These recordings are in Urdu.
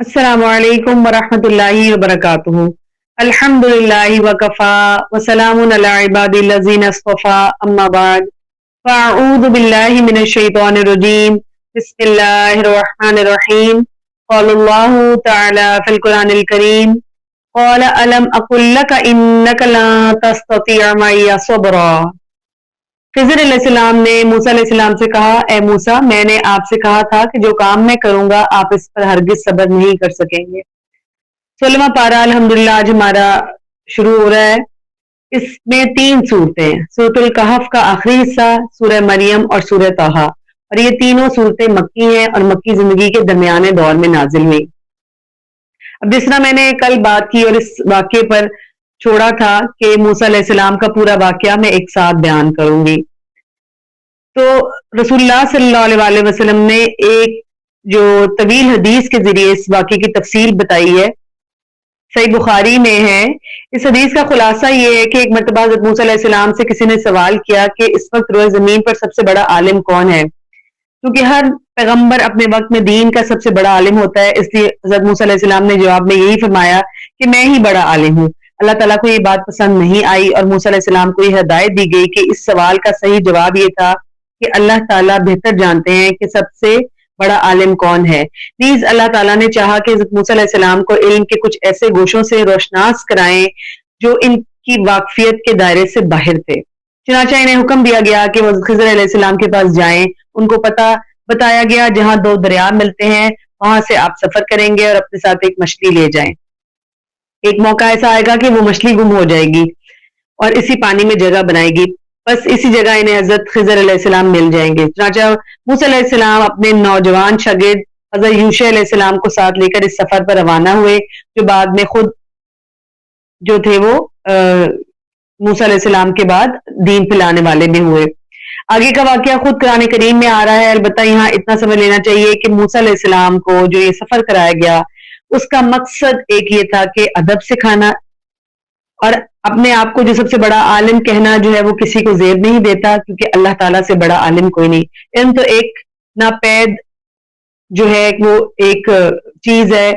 السلام علیکم ورحمۃ اللہ وبرکاتہ۔ الحمد للہ وکفا وسلام علی عباد الذین اصطفى اما بعد فاعوذ باللہ من الشیطان الرجیم بسم اللہ الرحمن الرحیم قال اللہ تعالی فی القرآن الکریم قال الم اقل لک انک لا تستطیع معی صبرا۔ خضر علیہ السلام نے موسیٰ علیہ السلام سے کہا، اے موسیٰ، میں نے آپ سے کہا تھا کہ جو کام میں کروں گا آپ اس پر ہرگز صبر نہیں کر سکیں گے۔ 16واں پارہ الحمدللہ آج ہمارا شروع ہو رہا ہے۔ اس میں 3 صورتیں ہیں، سورۃ الکہف کا آخری حصہ، سورہ مریم اور سورہ طٰہٰ، اور یہ تینوں صورتیں مکی ہیں اور مکی زندگی کے درمیانے دور میں نازل ہوئی۔ اب جس طرح میں نے کل بات کی اور اس واقعے پر چھوڑا تھا کہ موسیٰ علیہ السلام کا پورا واقعہ میں ایک ساتھ بیان کروں گی، تو رسول اللہ صلی اللہ علیہ وسلم نے ایک جو طویل حدیث کے ذریعے اس واقعے کی تفصیل بتائی ہے، صحیح بخاری میں ہے۔ اس حدیث کا خلاصہ یہ ہے کہ ایک مرتبہ حضرت موسیٰ علیہ السلام سے کسی نے سوال کیا کہ اس وقت روئے زمین پر سب سے بڑا عالم کون ہے، کیونکہ ہر پیغمبر اپنے وقت میں دین کا سب سے بڑا عالم ہوتا ہے، اس لیے حضرت موسیٰ علیہ السلام نے جواب میں یہی فرمایا کہ میں ہی بڑا عالم ہوں۔ اللہ تعالیٰ کو یہ بات پسند نہیں آئی اور موسیٰ علیہ السلام کو یہ ہدایت دی گئی کہ اس سوال کا صحیح جواب یہ تھا کہ اللہ تعالیٰ بہتر جانتے ہیں کہ سب سے بڑا عالم کون ہے۔ نیز اللہ تعالیٰ نے چاہا کہ حضرت موسیٰ علیہ السلام کو علم کے کچھ ایسے گوشوں سے روشناس کرائیں جو ان کی واقفیت کے دائرے سے باہر تھے، چنانچہ انہیں حکم دیا گیا کہ وہ خضر علیہ السلام کے پاس جائیں۔ ان کو پتہ بتایا گیا جہاں 2 دریا ملتے ہیں وہاں سے آپ سفر کریں گے اور اپنے ساتھ ایک مچھلی لے جائیں۔ ایک موقع ایسا آئے گا کہ وہ مچھلی گم ہو جائے گی اور اسی پانی میں جگہ بنائے گی، بس اسی جگہ انہیں حضرت خضر علیہ السلام مل جائیں گے۔ چنانچہ موسیٰ علیہ السلام اپنے نوجوان شاگرد حضرت یوشع علیہ السلام کو ساتھ لے کر اس سفر پر روانہ ہوئے، جو بعد میں خود جو تھے وہ موسیٰ علیہ السلام کے بعد دین پھیلانے والے بھی ہوئے۔ آگے کا واقعہ خود قرآن کریم میں آ رہا ہے، البتہ یہاں اتنا سمجھ لینا چاہیے کہ موسیٰ علیہ السلام کو جو یہ سفر کرایا گیا اس کا مقصد ایک یہ تھا کہ ادب سکھانا، اور اپنے آپ کو جو سب سے بڑا عالم کہنا جو ہے وہ کسی کو زیب نہیں دیتا، کیونکہ اللہ تعالیٰ سے بڑا عالم کوئی نہیں۔ علم تو ایک ناپید جو ہے وہ ایک چیز ہے،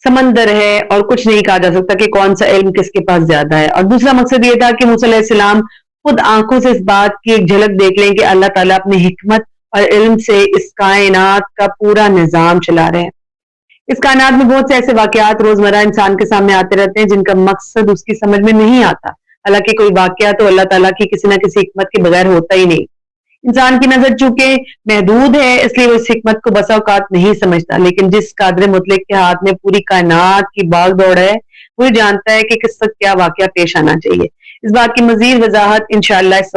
سمندر ہے، اور کچھ نہیں کہا جا سکتا کہ کون سا علم کس کے پاس زیادہ ہے۔ اور دوسرا مقصد یہ تھا کہ موسیٰ علیہ السلام خود آنکھوں سے اس بات کی ایک جھلک دیکھ لیں کہ اللہ تعالیٰ اپنی حکمت اور علم سے اس کائنات کا پورا نظام چلا رہے ہیں۔ اس کائنات میں بہت سے ایسے واقعات روزمرہ انسان کے سامنے آتے رہتے ہیں جن کا مقصد اس کی سمجھ میں نہیں آتا، حالانکہ کوئی واقعہ تو اللہ تعالیٰ کی کسی نہ کسی حکمت کے بغیر ہوتا ہی نہیں۔ انسان کی نظر چونکہ محدود ہے اس لیے وہ اس حکمت کو بسا اوقات نہیں سمجھتا، لیکن جس قادر مطلق کے ہاتھ میں پوری کائنات کی باغ دوڑ ہے وہ جانتا ہے کہ کس وقت کیا واقعہ پیش آنا چاہیے۔ اس بات کی مزید وضاحت انشاءاللہ اس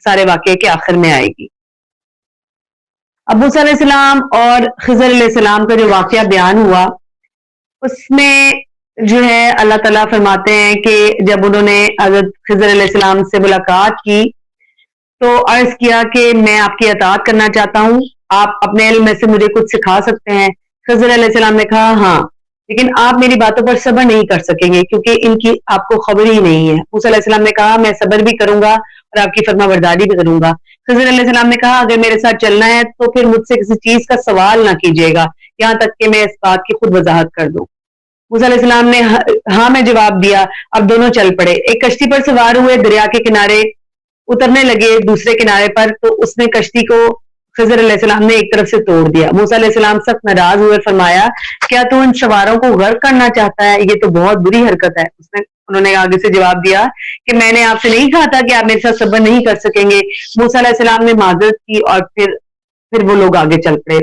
سارے واقعے کے آخر میں آئے گی۔ اب موسیٰ علیہ السلام اور خضر علیہ السلام کا جو واقعہ بیان ہوا اس میں جو ہے اللہ تعالیٰ فرماتے ہیں کہ جب انہوں نے حضرت خضر علیہ السلام سے ملاقات کی تو عرض کیا کہ میں آپ کی اطاعت کرنا چاہتا ہوں، آپ اپنے علم میں سے مجھے کچھ سکھا سکتے ہیں؟ خضر علیہ السلام نے کہا ہاں، لیکن آپ میری باتوں پر صبر نہیں کر سکیں گے کیونکہ ان کی آپ کو خبر ہی نہیں ہے۔ موسیٰ علیہ السلام نے کہا میں صبر بھی کروں گا اور آپ کی فرما برداری بھی کروں گا۔ خضر علیہ السلام نے کہا اگر میرے ساتھ چلنا ہے تو پھر مجھ سے کسی چیز کا سوال نہ کیجیے گا یہاں تک کہ میں اس بات کی خود وضاحت کر دوں۔ موسیٰ علیہ السلام نے ہاں میں جواب دیا۔ اب دونوں چل پڑے، ایک کشتی پر سوار ہوئے، دریا کے کنارے اترنے لگے دوسرے کنارے پر، تو اس نے کشتی کو خضر علیہ السلام نے ایک طرف سے توڑ دیا۔ موسیٰ علیہ السلام سخت ناراض ہوئے، فرمایا کیا تو ان سواروں کو غرق کرنا چاہتا ہے؟ یہ تو بہت بری حرکت ہے۔ انہوں نے آگے سے جواب دیا کہ میں نے آپ سے نہیں کہا تھا کہ آپ میرے ساتھ صبر نہیں کر سکیں گے۔ موسیٰ علیہ السلام نے معذرت کی اور پھر وہ لوگ آگے چل پڑے۔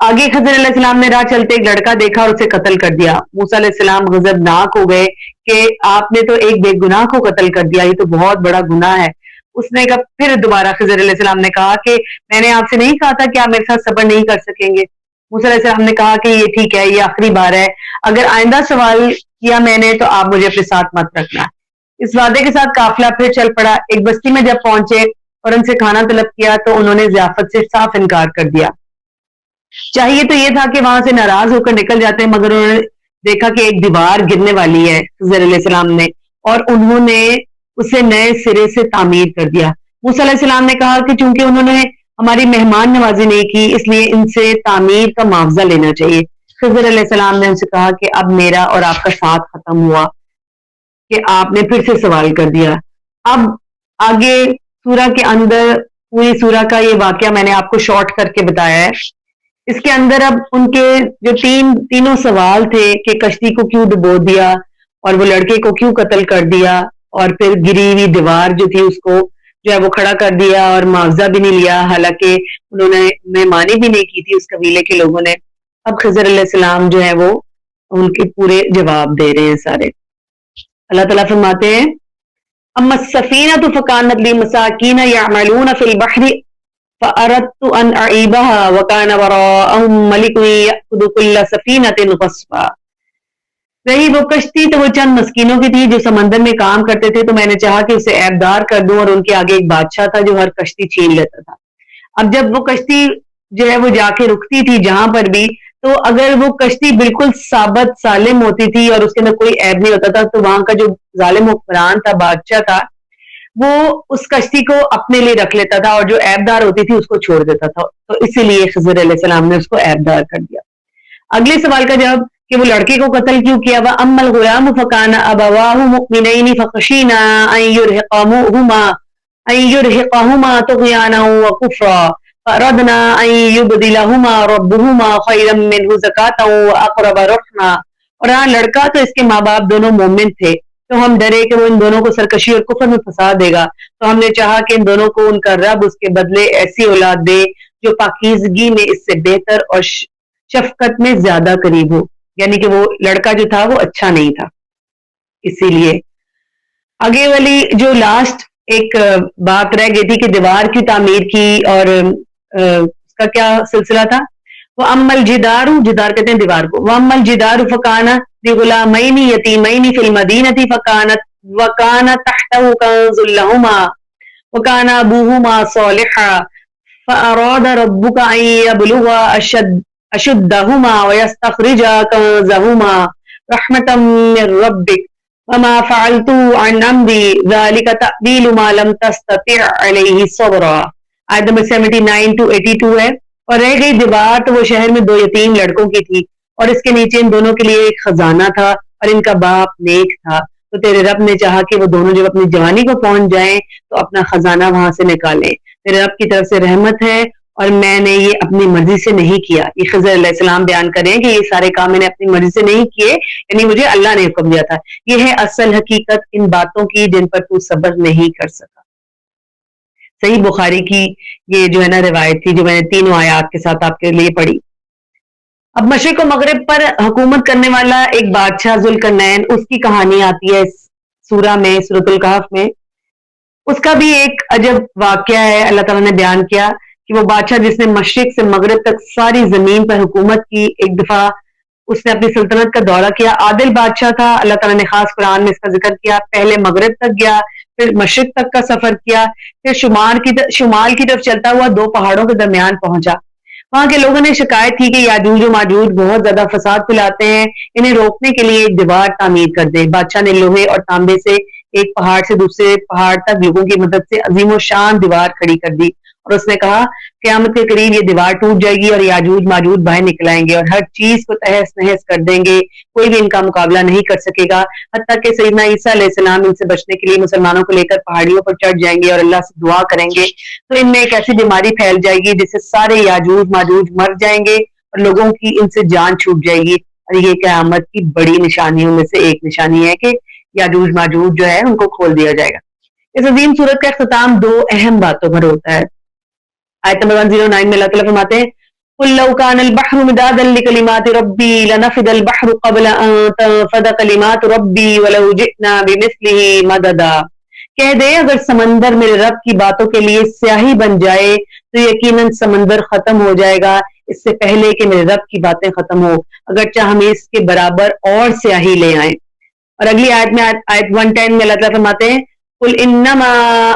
آگے خضر علیہ السلام نے راہ چلتے ایک لڑکا دیکھا اور اسے قتل کر دیا۔ موسیٰ علیہ السلام غضبناک ہو گئے کہ آپ نے تو ایک بے گناہ کو قتل کر دیا، یہ تو بہت بڑا گناہ ہے۔ اس نے کہا پھر دوبارہ خضر علیہ السلام نے کہا کہ میں نے آپ سے نہیں کہا تھا کہ آپ میرے ساتھ صبر نہیں کر سکیں گے۔ موسیٰ علیہ السلام نے کہا کہ یہ ٹھیک ہے، یہ آخری بار ہے، اگر آئندہ سوال کیا میں نے تو آپ مجھے اپنے ساتھ مت رکھنا۔ اس وعدے کے ساتھ قافلہ پھر چل پڑا۔ ایک بستی میں جب پہنچے اور ان سے کھانا طلب کیا تو انہوں نے ضیافت سے صاف انکار کر دیا۔ چاہیے تو یہ تھا کہ وہاں سے ناراض ہو کر نکل جاتے، مگر انہوں نے دیکھا کہ ایک دیوار گرنے والی ہے خضر علیہ السلام نے، اور انہوں نے اسے نئے سرے سے تعمیر کر دیا۔ موسیٰ علیہ السلام نے کہا کہ چونکہ انہوں نے ہماری مہمان نوازی نہیں کی اس لیے ان سے تعمیر کا معاوضہ لینا چاہیے۔ خضر علیہ السلام نے ان سے کہا کہ اب میرا اور آپ کا ساتھ ختم ہوا کہ آپ نے پھر سے سوال کر دیا. اب آگے سورہ کے اندر پوری سورہ کا یہ واقعہ میں نے آپ کو شارٹ کر کے بتایا ہے. اس کے اندر اب ان کے جو تینوں سوال تھے کہ کشتی کو کیوں ڈبو دیا اور وہ لڑکے کو کیوں قتل کر دیا اور پھر گری ہوئی دیوار جو تھی اس کو جو ہے وہ کھڑا کر دیا اور معاوضہ بھی نہیں لیا، حالانکہ انہوں نے مہمانی بھی نہیں کی تھی اس قبیلے کے لوگوں نے. اب خضر علیہ السلام جو ہے وہ ان کے پورے جواب دے رہے ہیں سارے. اللہ تعالیٰ فرماتے ہیں اما السفینۃ فکانت لمساکین یعملون فی البحر فاردت ان اعیبها وکان وراءهم ملک یأخذ کل سفینۃ غصبا. رہی وہ کشتی تو وہ چند مسکینوں کی تھی جو سمندر میں کام کرتے تھے، تو میں نے چاہا کہ اسے عیبدار کر دوں اور ان کے آگے ایک بادشاہ تھا جو ہر کشتی چھین لیتا تھا. اب جب وہ کشتی جو ہے وہ جا کے رکتی تھی جہاں پر بھی، تو اگر وہ کشتی بالکل ثابت سالم ہوتی تھی اور اس کے اندر کوئی عیب نہیں ہوتا تھا، تو وہاں کا جو ظالم حکمران تھا، بادشاہ تھا، وہ اس کشتی کو اپنے لیے رکھ لیتا تھا اور جو عیبدار ہوتی تھی اس کو چھوڑ دیتا تھا. تو اسی لیے خضر علیہ السلام نے اس کو عیبدار کر دیا. اگلے سوال کا جواب کہ وہ لڑکے کو قتل کیوں کیا. وَأَمَّا الْغُلَامُ فَكَانَ أَبَوَاهُ مُؤْمِنَيْنِ فَخَشِينَا أَن يُرْهِقَهُمَا طُغْيَانًا وَكُفْرًا فَأَرَدْنَا أَن يُبْدِلَهُمَا رَبُّهُمَا خَيْرًا مِّنْهُ زَكَاةً وَأَقْرَبَ رُحْمًا. اور ہاں لڑکا تو اس کے ماں باپ دونوں مومن تھے، تو ہم ڈرے کہ وہ ان دونوں کو سرکشی اور کفر میں پھنسا دے گا، تو ہم نے چاہا کہ ان دونوں کو ان کا رب اس کے بدلے ایسی اولاد دے جو پاکیزگی میں اس سے بہتر اور شفقت میں زیادہ قریب ہو. یعنی کہ وہ لڑکا جو تھا وہ اچھا نہیں تھا. اسی لیے آگے والی جو لاسٹ ایک بات رہ گئی تھی کہ دیوار کی تعمیر کی اور اس کا کیا سلسلہ تھا. وہ امل جدار، جدار کہتے ہیں دیوار کو. وہ امل جدار فکانا لغلامین یتیمین فی المدینۃ فکانت وکان تحتہ کنز لہما وکان ابوہما صالحا فاراد ربک ان یبلغا اشدہما ویستخرجا کنزہما رحمتا من ربک وما فعلت عن امری ذلك تأویل ما لم تستطع علیہ صبرا. آیت نمبر 79 to 82 ہے. اور رہ گئی دیوار تو وہ شہر میں 2 یتیم لڑکوں کی تھی اور اس کے نیچے ان دونوں کے لیے ایک خزانہ تھا اور ان کا باپ نیک تھا. تو تیرے رب نے چاہا کہ وہ دونوں جب اپنی جوانی کو پہنچ جائیں تو اپنا خزانہ وہاں سے نکالیں. تیرے رب کی طرف سے رحمت ہے اور میں نے یہ اپنی مرضی سے نہیں کیا. یہ خضر علیہ السلام بیان کریں کہ یہ سارے کام میں نے اپنی مرضی سے نہیں کیے، یعنی مجھے اللہ نے حکم دیا تھا. یہ ہے اصل حقیقت ان باتوں کی جن پر تو صبر نہیں کر سکا. صحیح بخاری کی یہ جو ہے نا روایت تھی جو میں نے تینوں آیات کے ساتھ آپ کے لیے پڑھی. اب مشرق و مغرب پر حکومت کرنے والا ایک بادشاہ ذوالقرنین، اس کی کہانی آتی ہے اس سورہ میں، سورۃ الکہف میں. اس کا بھی ایک عجب واقعہ ہے. اللہ تعالیٰ نے بیان کیا کہ وہ بادشاہ جس نے مشرق سے مغرب تک ساری زمین پر حکومت کی، ایک دفعہ اس نے اپنی سلطنت کا دورہ کیا. عادل بادشاہ تھا. اللہ تعالیٰ نے خاص قرآن میں اس کا ذکر کیا. پہلے مغرب تک گیا، پھر مشرق تک کا سفر کیا، پھر شمال کی طرف چلتا ہوا 2 پہاڑوں کے درمیان پہنچا. وہاں کے لوگوں نے شکایت کی کہ یاجوج و ماجوج بہت زیادہ فساد پھیلاتے ہیں، انہیں روکنے کے لیے ایک دیوار تعمیر کر دے. بادشاہ نے لوہے اور تانبے سے ایک پہاڑ سے دوسرے پہاڑ تک لوگوں کی مدد سے عظیم و شان دیوار کھڑی کر دی اور اس نے کہا قیامت کے قریب یہ دیوار ٹوٹ جائے گی اور یاجوج ماجوج باہر نکل آئیں گے اور ہر چیز کو تہس نہس کر دیں گے، کوئی بھی ان کا مقابلہ نہیں کر سکے گا. حتیٰ کہ سیدنا عیسیٰ علیہ السلام ان سے بچنے کے لیے مسلمانوں کو لے کر پہاڑیوں پر چڑھ جائیں گے اور اللہ سے دعا کریں گے تو ان میں ایک ایسی بیماری پھیل جائے گی جس سے سارے یاجوج ماجوج مر جائیں گے اور لوگوں کی ان سے جان چھوٹ جائے گی. اور یہ قیامت کی بڑی نشانیوں میں سے ایک نشانی ہے کہ یاجوج ماجوج جو ہے ان کو کھول دیا جائے گا. اس عظیم صورت کا اختتام 2 اہم باتوں پر ہوتا ہے. آیت نمبر 109 میں اللہ تعالیٰ فرماتے ہیں قُلْ لَوْ كَانَ الْبَحْرُ مِدَادًا لِكَلِمَاتِ رَبِّي لَنَفِدَ الْبَحْرُ قَبْلَ أَن تَنفَدَ كَلِمَاتُ رَبِّي وَلَوْ جِئْنَا بِمِثْلِهِ مَدَدًا. کہہ دے اگر سمندر میرے رب کی باتوں کے لیے سیاہی بن جائے تو یقیناً سمندر ختم ہو جائے گا اس سے پہلے کہ میرے رب کی باتیں ختم ہو، اگرچہ ہم اس کے برابر اور سیاہی لے آئیں. اور اگلی آیت میں آیت 110 میں اللہ تعالیٰ فرماتے ہیں قل انما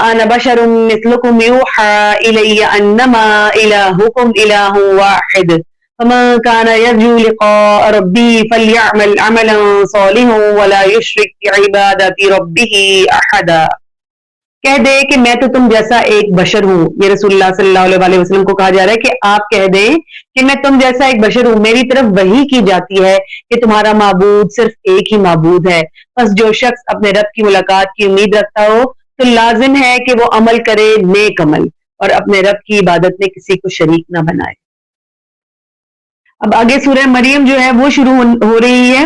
انا بشر مثلكم يوحى الي انما الهكم اله واحد فمن كان يرجو لقاء ربه فليعمل عملا صالحا ولا يشرك بعبادة ربه احدا. کہہ دے کہ میں تو تم جیسا ایک بشر ہوں. یہ رسول اللہ صلی اللہ علیہ وسلم کو کہا جا رہا ہے کہ آپ کہہ دیں کہ میں تم جیسا ایک بشر ہوں, میری طرف وحی کی جاتی ہے کہ تمہارا معبود صرف ایک ہی معبود ہے. بس جو شخص اپنے رب کی ملاقات کی امید رکھتا ہو تو لازم ہے کہ وہ عمل کرے نیک عمل, اور اپنے رب کی عبادت میں کسی کو شریک نہ بنائے. اب آگے سورہ مریم جو ہے وہ شروع ہو رہی ہے.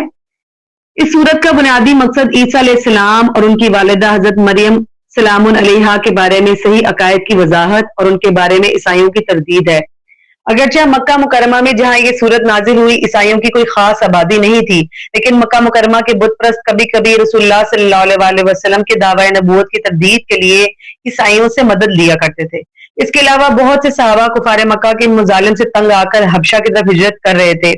اس سورت کا بنیادی مقصد عیسیٰ علیہ السلام اور ان کی والدہ حضرت مریم سلام علیہا کے بارے میں صحیح عقائد کی وضاحت اور ان کے بارے میں عیسائیوں کی تردید ہے. اگرچہ مکہ مکرمہ میں جہاں یہ سورت نازل ہوئی عیسائیوں کی کوئی خاص آبادی نہیں تھی, لیکن مکہ مکرمہ کے بت پرست کبھی کبھی رسول اللہ صلی اللہ علیہ وسلم کے دعوی نبوت کی تردید کے لیے عیسائیوں سے مدد لیا کرتے تھے. اس کے علاوہ بہت سے صحابہ کفار مکہ کے مظالم سے تنگ آ کر حبشہ کی طرف ہجرت کر رہے تھے,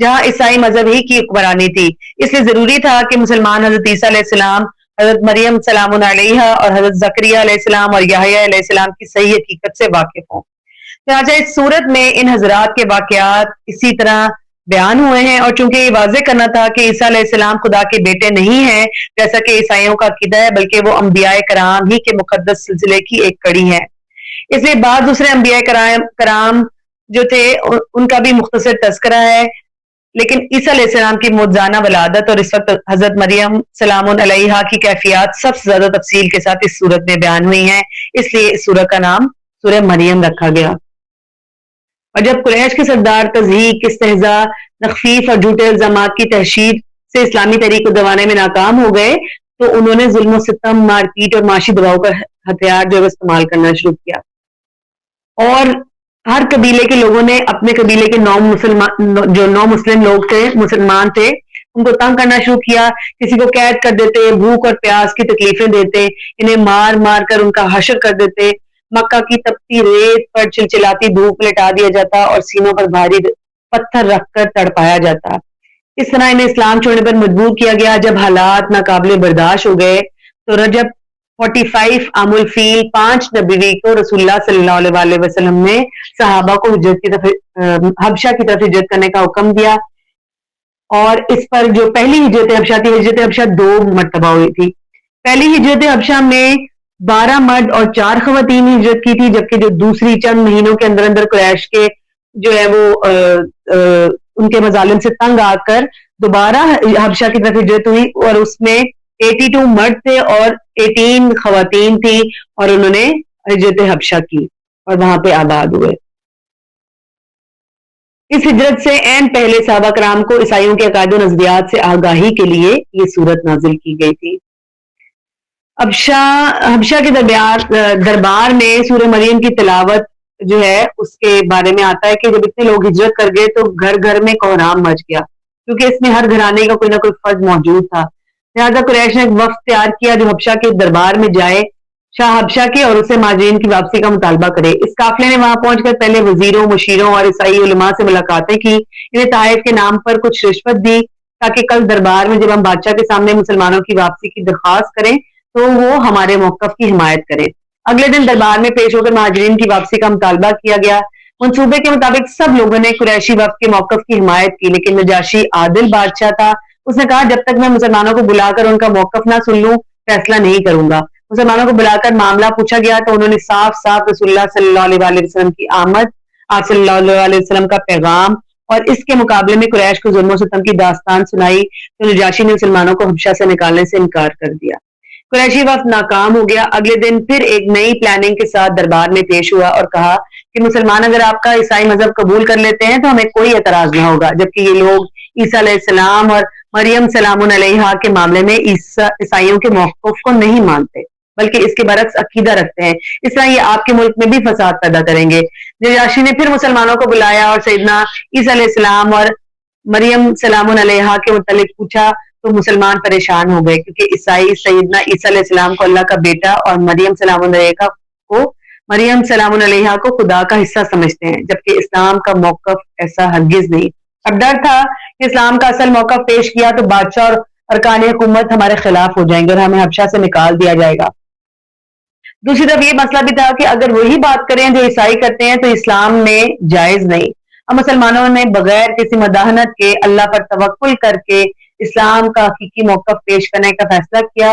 جہاں عیسائی مذہب ہی کی حکمرانی تھی. اس لیے ضروری تھا کہ مسلمان حضرت عیسیٰ علیہ السلام, حضرت مریم سلام علیہا اور حضرت زکریہ علیہ السلام اور یحییٰ علیہ السلام کی صحیح حقیقت سے واقف ہوں. چنانچہ اس صورت میں ان حضرات کے واقعات اسی طرح بیان ہوئے ہیں, اور چونکہ یہ واضح کرنا تھا کہ عیسیٰ علیہ السلام خدا کے بیٹے نہیں ہیں جیسا کہ عیسائیوں کا عقیدہ ہے, بلکہ وہ انبیاء کرام ہی کے مقدس سلسلے کی ایک کڑی ہے. اس لیے بعض دوسرے انبیاء کرام جو تھے ان کا بھی مختصر تذکرہ ہے, لیکن عیسیٰ علیہ السلام کی موجزانہ ولادت اور اس وقت حضرت مریم سلام علیہا کی کیفیات سب سے زیادہ تفصیل کے ساتھ اس صورت میں بیان ہوئی ہیں, اس لیے اس سورہ کا نام سورہ مریم رکھا گیا. اور جب قریش کے سردار تضحیک, استہزاء, تخفیف اور جھوٹے الزامات کی تحشید سے اسلامی تحریک کو دبانے میں ناکام ہو گئے تو انہوں نے ظلم و ستم, مار پیٹ اور معاشی دباؤ کا ہتھیار جو استعمال کرنا شروع کیا, اور ہر قبیلے کے لوگوں نے اپنے قبیلے کے نو مسلم لوگ تھے, مسلمان تھے, ان کو تنگ کرنا شروع کیا. کسی کو قید کر دیتے, بھوک اور پیاس کی تکلیفیں دیتے, انہیں مار مار کر ان کا حشر کر دیتے. مکہ کی تپتی ریت پر چلچلاتی دھوپ لٹا دیا جاتا اور سینوں پر بھاری پتھر رکھ کر تڑپایا جاتا. اس طرح انہیں اسلام چھوڑنے پر مجبور کیا گیا. جب حالات ناقابل برداشت ہو گئے تو رجب 45 عام الفیل 5 نبوی کو رسول اللہ صلی اللہ علیہ وسلم نے صحابہ کو حبشہ کی طرف ہجرت کرنے کا حکم دیا, اور اس پر جو پہلی ہجرت حبشہ تھی, ہجرت حبشہ 2 مرتبہ ہوئی تھی. پہلی ہجرت حبشہ میں 12 مرد اور 4 خواتین ہجرت کی تھی, جبکہ جو دوسری چند مہینوں کے اندر اندر قریش کے جو ہے وہ ان کے مظالم سے تنگ آ کر دوبارہ حبشہ کی طرف ہجرت ہوئی, اور اس میں 82 مرد تھے اور 18 خواتین تھی, اور انہوں نے ہجرت حبشہ کی اور وہاں پہ آباد ہوئے. اس ہجرت سے عین پہلے صحابہ کرام کو عیسائیوں کے عقائد و نظریات سے آگاہی کے لیے یہ صورت نازل کی گئی تھی. حبشہ کے دربار میں سورہ مریم کی تلاوت جو ہے اس کے بارے میں آتا ہے کہ جب اتنے لوگ ہجرت کر گئے تو گھر گھر میں کوہرام مچ گیا, کیونکہ اس میں ہر گھرانے کا کوئی نہ کوئی فرد موجود تھا. لہٰذا قریش نے ایک وفد تیار کیا جو حبشہ کے دربار میں جائے, شاہ حبشہ کے, اور اسے مہاجرین کی واپسی کا مطالبہ کرے. اس قافلے نے وہاں پہنچ کر پہلے وزیروں, مشیروں اور عیسائی علماء سے ملاقاتیں کی. انہیں طائف کے نام پر کچھ رشوت دی تاکہ کل دربار میں جب ہم بادشاہ کے سامنے مسلمانوں کی واپسی کی درخواست کریں تو وہ ہمارے موقف کی حمایت کرے. اگلے دن دربار میں پیش ہو کر مہاجرین کی واپسی کا مطالبہ کیا گیا. منصوبے کے مطابق سب لوگوں نے قریشی وفد کے موقف کی حمایت کی, لیکن نجاشی عادل بادشاہ تھا. اس نے کہا جب تک میں مسلمانوں کو بلا کر ان کا موقف نہ سن لوں فیصلہ نہیں کروں گا. مسلمانوں کو بلا کر معاملہ پوچھا گیا تو انہوں نے صاف صاف رسول اللہ صلی اللہ علیہ وسلم کی آمد, آپ صلی اللہ علیہ وسلم کا پیغام اور اس کے مقابلے میں قریش کو ظلم و ستم کی داستان سنائی. تو نجاشی نے مسلمانوں کو حبشہ سے نکالنے سے انکار کر دیا. قریشی وفد ناکام ہو گیا. اگلے دن پھر ایک نئی پلاننگ کے ساتھ دربار میں پیش ہوا اور کہا کہ مسلمان اگر آپ کا عیسائی مذہب قبول کر لیتے ہیں تو ہمیں کوئی اعتراض نہ ہوگا, جبکہ یہ لوگ عیسیٰ علیہ السلام اور مریم سلام علیہا کے معاملے میں عیسائیوں کے موقف کو نہیں مانتے بلکہ اس کے برعکس عقیدہ رکھتے ہیں. اس طرح یہ آپ کے ملک میں بھی فساد پیدا کریں گے. نجاشی نے پھر مسلمانوں کو بلایا اور سیدنا عیسیٰ علیہ السلام اور مریم سلام علیہا کے متعلق پوچھا تو مسلمان پریشان ہو گئے, کیونکہ عیسائی سیدنا عیسیٰ علیہ السلام کو اللہ کا بیٹا اور مریم سلام علیہا کو خدا کا حصہ سمجھتے ہیں, جبکہ اسلام کا موقف ایسا ہرگز نہیں. اب ڈر تھا کہ اسلام کا اصل موقف پیش کیا تو بادشاہ اور ارکان حکومت ہمارے خلاف ہو جائیں گے اور ہمیں حبشہ سے نکال دیا جائے گا. دوسری طرف یہ مسئلہ بھی تھا کہ اگر وہی بات کریں جو عیسائی کرتے ہیں تو اسلام میں جائز نہیں. اب مسلمانوں نے بغیر کسی مداحنت کے اللہ پر توکل کر کے اسلام کا حقیقی موقف پیش کرنے کا فیصلہ کیا.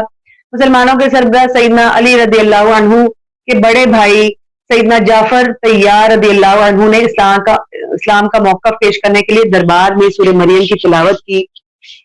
مسلمانوں کے سربراہ سیدنا علی رضی اللہ عنہ کے بڑے بھائی سیدنا جعفر طیار رضی اللہ عنہ نے اسلام کا موقف پیش کرنے کے لیے دربار میں سورہ مریم کی تلاوت کی۔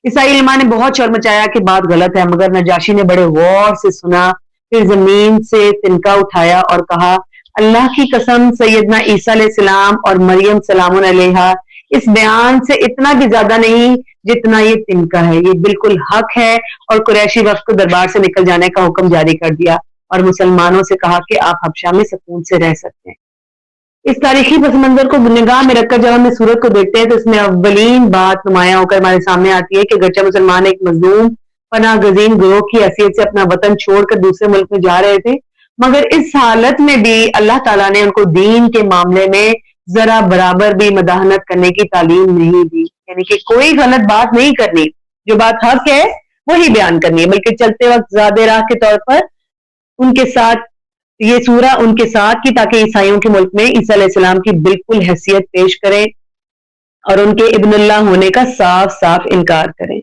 عیسائی علماء نے بہت شور مچایا کہ بات غلط ہے، مگر نجاشی نے بڑے غور سے سنا، پھر زمین سے تنکا اٹھایا اور کہا، اللہ کی قسم سیدنا عیسیٰ علیہ السلام اور مریم سلام علیہا اس بیان سے اتنا بھی زیادہ نہیں جتنا یہ تنکا ہے، یہ بالکل حق ہے۔ اور قریشی وفد کو دربار سے نکل جانے کا حکم جاری کر دیا اور مسلمانوں سے کہا کہ آپ حبشہ میں سکون سے رہ سکتے ہیں۔ اس تاریخی پس منظر کو نگاہ میں رکھ کر جب ہم اس صورت کو دیکھتے ہیں تو اس میں اولین بات نمایاں ہو کر ہمارے سامنے آتی ہے کہ گرچہ مسلمان ایک مظلوم پناہ گزین گروہ کی حیثیت سے اپنا وطن چھوڑ کر دوسرے ملک میں جا رہے تھے، مگر اس حالت میں بھی اللہ تعالیٰ نے ان کو دین کے معاملے میں ذرا برابر بھی مداحنت کرنے کی تعلیم نہیں دی، یعنی کہ کوئی غلط بات نہیں کرنی، جو بات حق ہے وہی بیان کرنی ہے، بلکہ چلتے وقت زیادہ راہ کے طور پر ان کے ساتھ یہ سورہ ان کے ساتھ کی تاکہ عیسائیوں کے ملک میں عیسیٰ علیہ السلام کی بالکل حیثیت پیش کریں اور ان کے ابن اللہ ہونے کا صاف صاف انکار کریں۔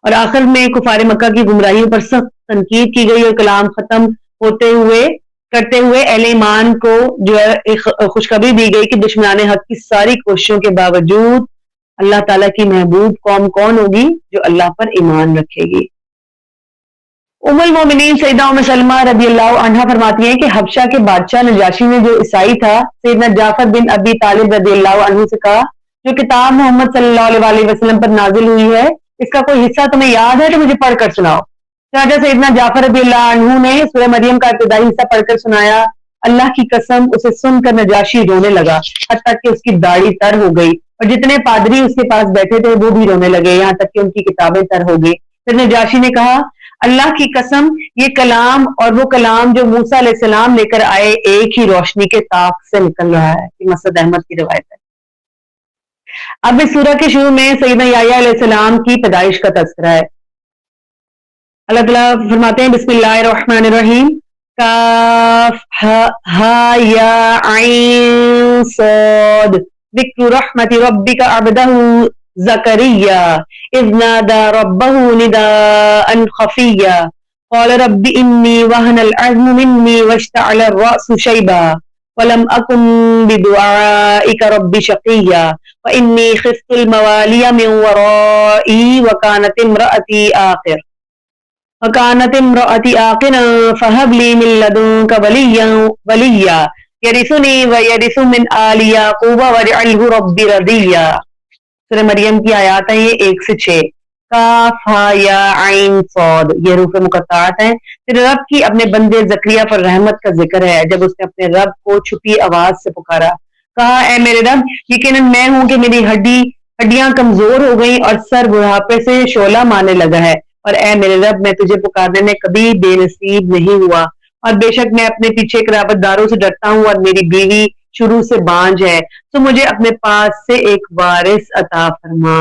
اور آخر میں کفار مکہ کی گمراہیوں پر سخت تنقید کی گئی اور کلام ختم کرتے ہوئے اہل ایمان کو جو ہے خوشخبری دی گئی کہ دشمنان حق کی ساری کوششوں کے باوجود اللہ تعالیٰ کی محبوب قوم کون ہوگی؟ جو اللہ پر ایمان رکھے گی۔ ام المومنین سیدہ ام سلمہ رضی اللہ عنہا فرماتی ہیں کہ حبشہ کے بادشاہ نجاشی نے جو عیسائی تھا سیدنا جعفر بن ابی طالب رضی اللہ عنہ سے کہا، جو کتاب محمد صلی اللہ علیہ وسلم پر نازل ہوئی ہے اس کا کوئی حصہ تمہیں یاد ہے تو مجھے پڑھ کر سناؤ۔ چنانچہ سیدنا جعفر رضی اللہ عنہ نے سورہ مریم کا ابتدائی حصہ پڑھ کر سنایا۔ اللہ کی قسم اسے سن کر نجاشی رونے لگا، حتیٰ کہ اس کی داڑھی تر ہو گئی اور جتنے پادری اس کے پاس بیٹھے تھے وہ بھی رونے لگے، یہاں تک کہ ان کی کتابیں تر ہو گئی۔ پھر نجاشی نے کہا، اللہ کی قسم یہ کلام اور وہ کلام جو موسیٰ علیہ السلام لے کر آئے ایک ہی روشنی کے طاق سے نکل رہا ہے۔ یہ مسعود احمد کی روایت ہے۔ اب اس سورہ کے شروع میں سیدنا یحییٰ علیہ السلام کی پیدائش کا تذکرہ ہے۔ اللہ تعالیٰ فرماتے ہیں بسم اللہ الرحمن الرحیم، کاف ہا یا عین صاد، ذکر رحمت ربک عبدہ زکریا اذ نادى ربه نداء خفيا قال رب إني وهن العظم مني واشتعل الرأس شيبا ولم أكن بدعائك رب شقيا وإني خفت الموالي من ورائي وكانت امرأتي آقرا فهب لي من لدنك وليا يرثني ويرث من آل يعقوب واجعله رب رضيا۔ سورہ مریم کی آیات ہیں یہ 1 سے 6۔ کاف ہا یا عین صاد، یہ حروف مقطعات ہیں۔ پھر رب کی اپنے بندے زکریا پر رحمت کا ذکر ہے جب اس نے اپنے رب کو چھپی آواز سے پکارا، کہا اے میرے رب یقیناً میں ہوں کہ میری ہڈیاں کمزور ہو گئیں اور سر بڑھاپے سے شعلہ مارنے لگا ہے، اور اے میرے رب میں تجھے پکارنے میں کبھی بے نصیب نہیں ہوا، اور بے شک میں اپنے پیچھے قرابت داروں سے ڈرتا ہوں اور میری بیوی شروع سے بانج ہے، تو مجھے اپنے پاس سے ایک وارث عطا فرما۔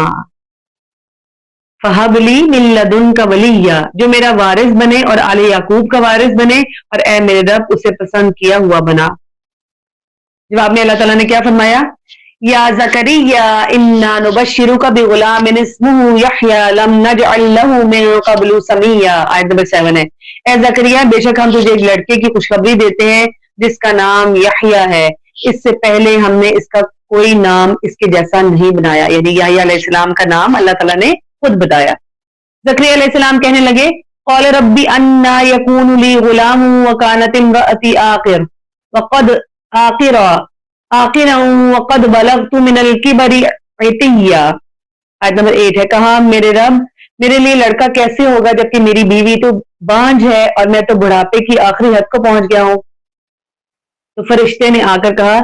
فہب لی من لدنک ولیا، جو میرا وارث بنے اور آل یعقوب کا وارث بنے، اور اے میرے رب اسے پسند کیا ہوا بنا۔ جواب میں اللہ تعالیٰ نے کیا فرمایا، یا زکریا انا نبشرک بغلام اسمہ یحییٰ لم نجعل لہ من قبل سمیہ، آیت نمبر 7 ہے۔ اے زکریا بے شک ہم تجھے ایک لڑکے کی خوشخبری دیتے ہیں جس کا نام یحییٰ ہے، اس سے پہلے ہم نے اس کا کوئی نام اس کے جیسا نہیں بنایا، یعنی یحییٰ علیہ السلام کا نام اللہ تعالیٰ نے خود بتایا۔ زکریا علیہ السلام کہنے لگے، قال ربی انا یکون لی غلام وکانت امرأتی آقرا وقد بلغت من الکبر عتیا، آیت نمبر 8 ہے۔ کہا میرے رب میرے لیے لڑکا کیسے ہوگا جبکہ میری بیوی تو بانج ہے اور میں تو بڑھاپے کی آخری حد کو پہنچ گیا ہوں۔ تو فرشتے نے آ کر کہا،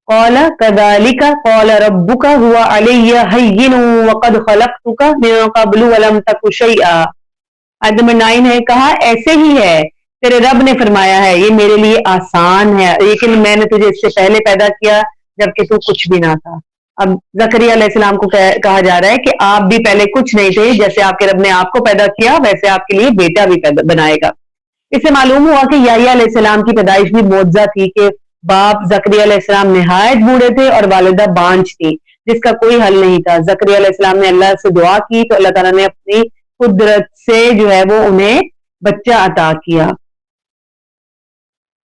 قال كذلك قال ربك هو علي هين وقد خلقتك من قبل ولم تك شيئا، آیت نمبر 9 ہے۔ کہا ایسے ہی ہے، تیرے رب نے فرمایا ہے یہ میرے لیے آسان ہے، لیکن میں نے تجھے اس سے پہلے پیدا کیا جبکہ تو کچھ بھی نہ تھا۔ اب زکریا علیہ السلام کو کہا جا رہا ہے کہ آپ بھی پہلے کچھ نہیں تھے، جیسے آپ کے رب نے آپ کو پیدا کیا ویسے آپ کے لیے بیٹا بھی بنائے گا۔ اس سے معلوم ہوا کہ یحییٰ علیہ السلام کی پیدائش بھی معجزہ تھی کہ باپ زکریا علیہ السلام نہایت بوڑھے تھے اور والدہ بانج تھی جس کا کوئی حل نہیں تھا۔ زکریا علیہ السلام نے اللہ سے دعا کی تو اللہ تعالیٰ نے اپنی قدرت سے جو ہے وہ انہیں بچہ عطا کیا۔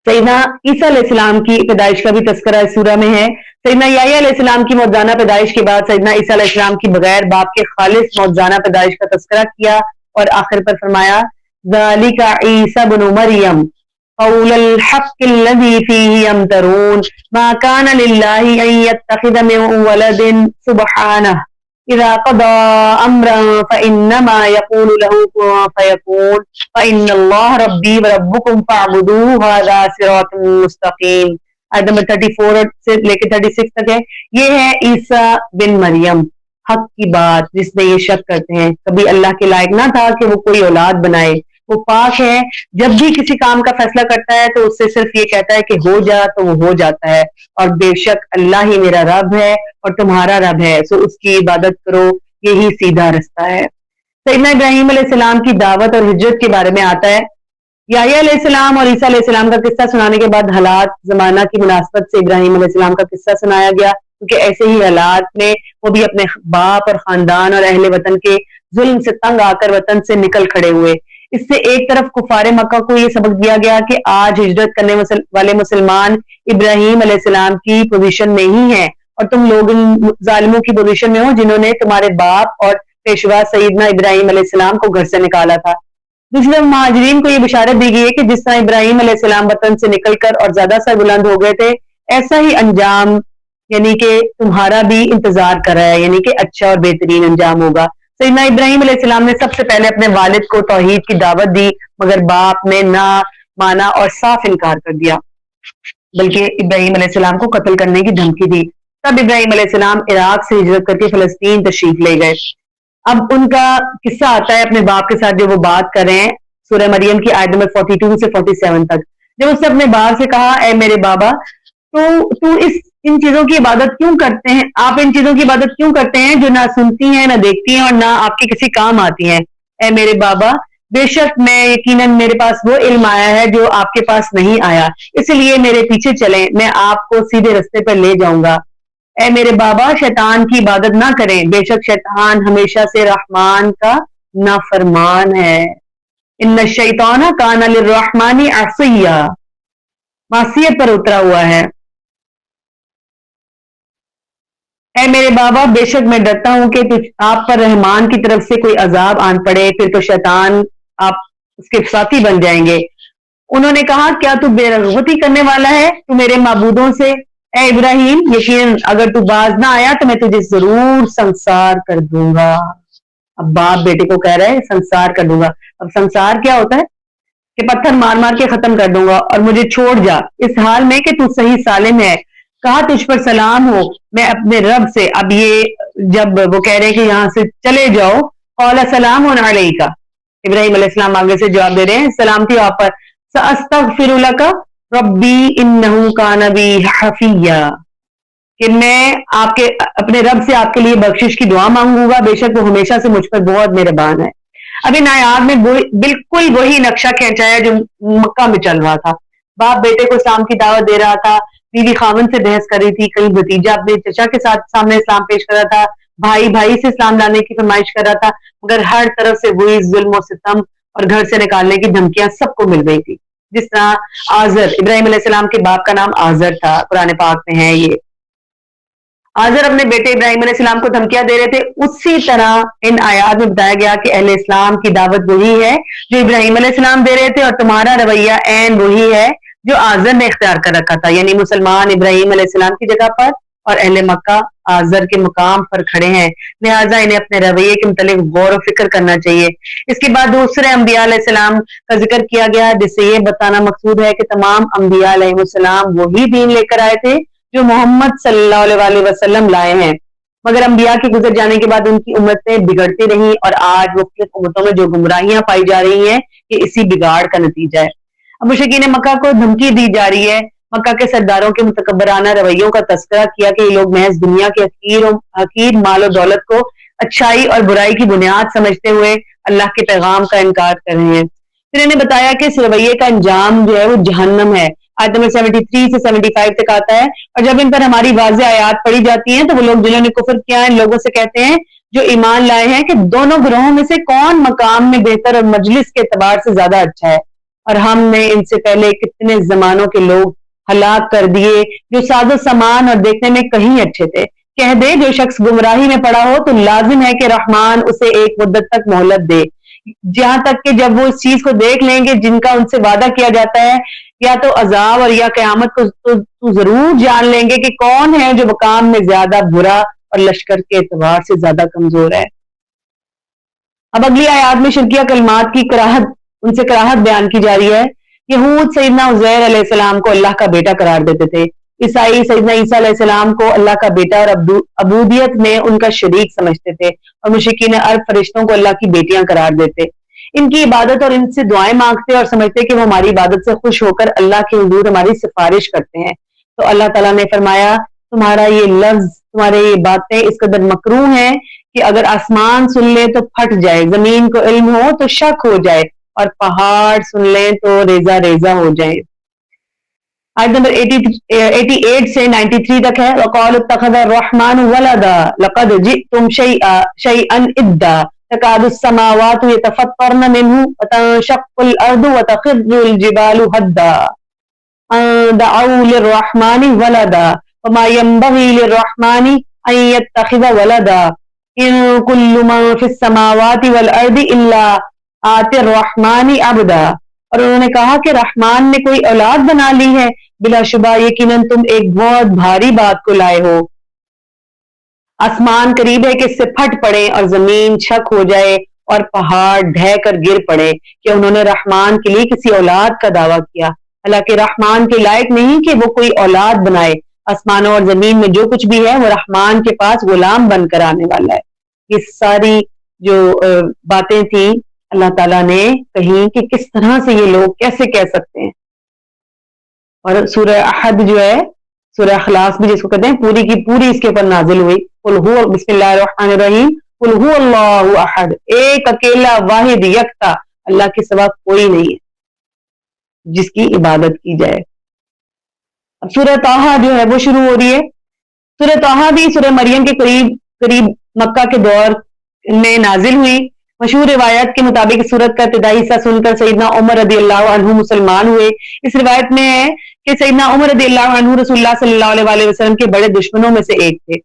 سیدنا عیسیٰ علیہ السلام کی پیدائش کا بھی تذکرہ اس سورہ میں ہے۔ سیدنا یحییٰ علیہ السلام کی موجزانہ پیدائش کے بعد سیدنا عیسیٰ علیہ السلام کی بغیر باپ کے خالص موجزانہ پیدائش کا تذکرہ کیا اور آخر پر فرمایا ذالک عیسیٰ بن مریم قول الحق الذی فیہ یمترون ما کان للہ ان یتخذ من ولد سبحانہ اذا قضى امرا فانما يقول له كن فيكون فان الله ربي وربكم فاعبدوه هذا صراط مستقیم۔ آیت نمبر 34 سے لے کے 36 تک ہے۔ یہ ہے عیسیٰ بن مریم، حق کی بات جس میں یہ شک کرتے ہیں۔ کبھی اللہ کے لائق نہ تھا کہ وہ کوئی اولاد بنائے، وہ پاک ہے، جب بھی کسی کام کا فیصلہ کرتا ہے تو اس سے صرف یہ کہتا ہے کہ ہو جا تو وہ ہو جاتا ہے، اور بے شک اللہ ہی میرا رب ہے اور تمہارا رب ہے، سو اس کی عبادت کرو، یہی سیدھا رستہ ہے۔ سیدنا ابراہیم علیہ السلام کی دعوت اور ہجرت کے بارے میں آتا ہے۔ یحییٰ علیہ السلام اور عیسیٰ علیہ السلام کا قصہ سنانے کے بعد حالات زمانہ کی مناسبت سے ابراہیم علیہ السلام کا قصہ سنایا گیا، کیونکہ ایسے ہی حالات میں وہ بھی اپنے باپ اور خاندان اور اہل وطن کے ظلم سے تنگ آ کر وطن سے نکل کھڑے ہوئے۔ اس سے ایک طرف کفار مکہ کو یہ سبق دیا گیا کہ آج ہجرت کرنے والے مسلمان ابراہیم علیہ السلام کی پوزیشن میں ہی ہیں، اور تم لوگ ظالموں کی پوزیشن میں ہو جنہوں نے تمہارے باپ اور پیشوا سیدنا ابراہیم علیہ السلام کو گھر سے نکالا تھا۔ دوسری طرف مہاجرین کو یہ بشارت دی گئی ہے کہ جس طرح ابراہیم علیہ السلام وطن سے نکل کر اور زیادہ سر بلند ہو گئے تھے، ایسا ہی انجام یعنی کہ تمہارا بھی انتظار کر رہا ہے، یعنی کہ اچھا اور بہترین انجام ہوگا۔ سیدنا ابراہیم علیہ السلام نے سب سے پہلے اپنے والد کو توحید کی دعوت دی، مگر باپ نے نہ مانا اور صاف انکار کر دیا، بلکہ ابراہیم علیہ السلام کو قتل کرنے کی دھمکی دی۔ تب ابراہیم علیہ السلام عراق سے ہجرت کر کے فلسطین تشریف لے گئے۔ اب ان کا قصہ آتا ہے اپنے باپ کے ساتھ جو وہ بات کر رہے ہیں سورہ مریم کی آیت نمبر 42 سے 47 تک، جب اس نے اپنے باپ سے کہا اے میرے بابا تو ان چیزوں کی عبادت کیوں کرتے ہیں، آپ ان چیزوں کی عبادت کیوں کرتے ہیں جو نہ سنتی ہیں نہ دیکھتی ہیں اور نہ آپ کے کسی کام آتی ہیں۔ اے میرے بابا بے شک میں یقیناً میرے پاس وہ علم آیا ہے جو آپ کے پاس نہیں آیا، اس لیے میرے پیچھے چلیں، میں آپ کو سیدھے رستے پر لے جاؤں گا۔ اے میرے بابا شیطان کی عبادت نہ کریں، بے شک شیطان ہمیشہ سے رحمان کا نافرمان ہے۔ ان الشیطان کان للرحمن عصیا، معصیت پر اترا ہوا ہے۔ اے میرے بابا بے شک میں ڈرتا ہوں کہ آپ پر رحمان کی طرف سے کوئی عذاب آن پڑے، پھر تو شیطان آپ اس کے ساتھی بن جائیں گے۔ انہوں نے کہا کیا تو بے رغبتی کرنے والا ہے تو میرے معبودوں سے؟ اے ابراہیم یقیناً اگر تو باز نہ آیا تو میں تجھے ضرور سنسار کر دوں گا۔ اب باپ بیٹے کو کہہ رہا ہے سنسار کر دوں گا۔ اب سنسار کیا ہوتا ہے کہ پتھر مار مار کے ختم کر دوں گا اور مجھے چھوڑ جا اس حال میں کہ تو صحیح سالم ہے۔ کہا تجھ پر سلام ہو میں اپنے رب سے۔ اب یہ جب وہ کہہ رہے کہ یہاں سے چلے جاؤ، قال سلام علیک، ابراہیم علیہ السلام آگے سے جواب دے رہے ہیں سلامتی آپ پر، ساستغفر لک ربی انہ کان بی حفیا، کہ میں آپ کے اپنے رب سے آپ کے لیے بخشش کی دعا مانگوں گا، بے شک وہ ہمیشہ سے مجھ پر بہت مہربان ہے۔ اب ان آیات میں بالکل وہی نقشہ کھینچا ہے جو مکہ میں چل رہا تھا۔ باپ بیٹے کو اسلام کی دعوت دے رہا تھا، بیوی خاوند سے بحث کر رہی تھی، کہیں بھتیجا اپنے چچا کے ساتھ سامنے اسلام پیش کر رہا تھا، بھائی بھائی سے اسلام لانے کی فرمائش کر رہا تھا، مگر ہر طرف سے وہی ظلم و ستم اور گھر سے نکالنے کی دھمکیاں سب کو مل گئی تھی۔ جس طرح آزر، ابراہیم علیہ السلام کے باپ کا نام آزر تھا، قرآن پاک میں ہے یہ، آزر اپنے بیٹے ابراہیم علیہ السلام کو دھمکیاں دے رہے تھے، اسی طرح ان آیات میں بتایا گیا کہ اہل اسلام کی دعوت وہی ہے جو ابراہیم علیہ السلام دے رہے تھے، اور تمہارا رویہ عین وہی ہے جو آزر نے اختیار کر رکھا تھا، یعنی مسلمان ابراہیم علیہ السلام کی جگہ پر اور اہل مکہ آزر کے مقام پر کھڑے ہیں، لہٰذا انہیں اپنے رویے کے متعلق غور و فکر کرنا چاہیے۔ اس کے بعد دوسرے انبیاء علیہ السلام کا ذکر کیا گیا، جس سے یہ بتانا مقصود ہے کہ تمام انبیاء علیہ السلام وہی دین لے کر آئے تھے جو محمد صلی اللہ علیہ وسلم لائے ہیں، مگر انبیاء کے گزر جانے کے بعد ان کی امتیں بگڑتی رہیں، اور آج مختلف امتوں میں جو گمراہیاں پائی جا رہی ہیں یہ اسی بگاڑ کا نتیجہ ہے۔ اب مشرکین مکہ کو دھمکی دی جا رہی ہے، مکہ کے سرداروں کے متکبرانہ رویوں کا تذکرہ کیا کہ یہ لوگ محض دنیا کے حقیر مال و دولت کو اچھائی اور برائی کی بنیاد سمجھتے ہوئے اللہ کے پیغام کا انکار کر رہے ہیں۔ پھر انہیں بتایا کہ اس رویے کا انجام جو ہے وہ جہنم ہے، آیت نمبر 73 سے 75 تک آتا ہے، اور جب ان پر ہماری واضح آیات پڑھی جاتی ہیں تو وہ لوگ جنہوں نے کفر کیا ان لوگوں سے کہتے ہیں جو ایمان لائے ہیں کہ دونوں گروہوں میں سے کون مقام میں بہتر اور مجلس کے اعتبار سے زیادہ اچھا ہے، اور ہم نے ان سے پہلے کتنے زمانوں کے لوگ ہلاک کر دیے جو ساز و سامان اور دیکھنے میں کہیں اچھے تھے۔ کہہ دے جو شخص گمراہی میں پڑا ہو تو لازم ہے کہ رحمان اسے ایک مدت تک مہلت دے، جہاں تک کہ جب وہ اس چیز کو دیکھ لیں گے جن کا ان سے وعدہ کیا جاتا ہے، یا تو عذاب اور یا قیامت کو تو ضرور جان لیں گے کہ کون ہے جو مقام میں زیادہ برا اور لشکر کے اعتبار سے زیادہ کمزور ہے۔ اب اگلی آیات میں شرکیہ کلمات کی کراہت، ان سے کراہت بیان کی جا رہی ہے۔ یہود سیدنا عزیر علیہ السلام کو اللہ کا بیٹا قرار دیتے تھے، عیسائی سیدنا عیسیٰ علیہ السلام کو اللہ کا بیٹا اور عبودیت میں ان کا شریک سمجھتے تھے، اور مشرکین عرب فرشتوں کو اللہ کی بیٹیاں قرار دیتے، ان کی عبادت اور ان سے دعائیں مانگتے اور سمجھتے کہ وہ ہماری عبادت سے خوش ہو کر اللہ کے حضور ہماری سفارش کرتے ہیں۔ تو اللہ تعالیٰ نے فرمایا تمہارا یہ لفظ، تمہارے یہ باتیں اس قدر مکروہ ہیں کہ اگر آسمان سن لے تو پھٹ جائے، زمین کو علم ہو تو شک ہو جائے، اور پہاڑ سن لیں تو ریزہ ریزہ ہو جائیں۔ آیت نمبر 88 سے 93 تک ہے۔ وَقَالُوا اتَّخَذَ الرَّحْمَنُ وَلَدًا لَقَدْ جِئْتُمْ شَيْئًا إِدًّا تَكَادُ السَّمَاوَاتُ يَتَفَطَّرْنَ مِنْهُ وَتَنشَقُّ الْأَرْضُ وَتَخِرُّ الْجِبَالُ هَدًّا أَن دَعَوْا لِلرَّحْمَنِ وَلَدًا وَمَا يَنبَغِي لِلرَّحْمَنِ أَن يَتَّخِذَ وَلَدًا إِن كُلُّ مَن فِي السَّمَاوَاتِ وَالْأَرْضِ إِلَّا آتِ الرَّحْمَنِ عَبْدًا، اور انہوں نے کہا کہ رحمان نے کوئی اولاد بنا لی ہے، بلا شبہ یقیناً تم ایک بہت بھاری بات کو لائے ہو۔ آسمان قریب ہے کہ اس سے پھٹ پڑے اور زمین چھک ہو جائے اور پہاڑ ڈھہ کر گر پڑے کہ انہوں نے رحمان کے لیے کسی اولاد کا دعویٰ کیا، حالانکہ رحمان کے لائق نہیں کہ وہ کوئی اولاد بنائے۔ آسمانوں اور زمین میں جو کچھ بھی ہے وہ رحمان کے پاس غلام بن کر آنے والا ہے۔ یہ ساری جو باتیں تھیں اللہ تعالیٰ نے کہیں کہ کس طرح سے یہ لوگ کیسے کہہ سکتے ہیں، اور سورہ احد جو ہے، سورہ اخلاص بھی جس کو کہتے ہیں، پوری کی پوری اس کے اوپر نازل ہوئی۔ قل هو بسم اللہ الرحمن الرحیم، قل هو اللہ احد، ایک اکیلا واحد یکتا اللہ کے سوا کوئی نہیں ہے جس کی عبادت کی جائے۔ اب سورہ طٰہٰ جو ہے وہ شروع ہو رہی ہے۔ سورہ طٰہٰ بھی سورہ مریم کے قریب مکہ کے دور میں نازل ہوئی۔ مشہور روایت کے مطابق اس سورت کا ابتدائی حصہ سن کر سیدنا عمر رضی اللہ عنہ مسلمان ہوئے۔ اس روایت میں ہے کہ سیدنا عمر رضی اللہ عنہ رسول اللہ صلی اللہ علیہ وسلم کے بڑے دشمنوں میں سے ایک تھے۔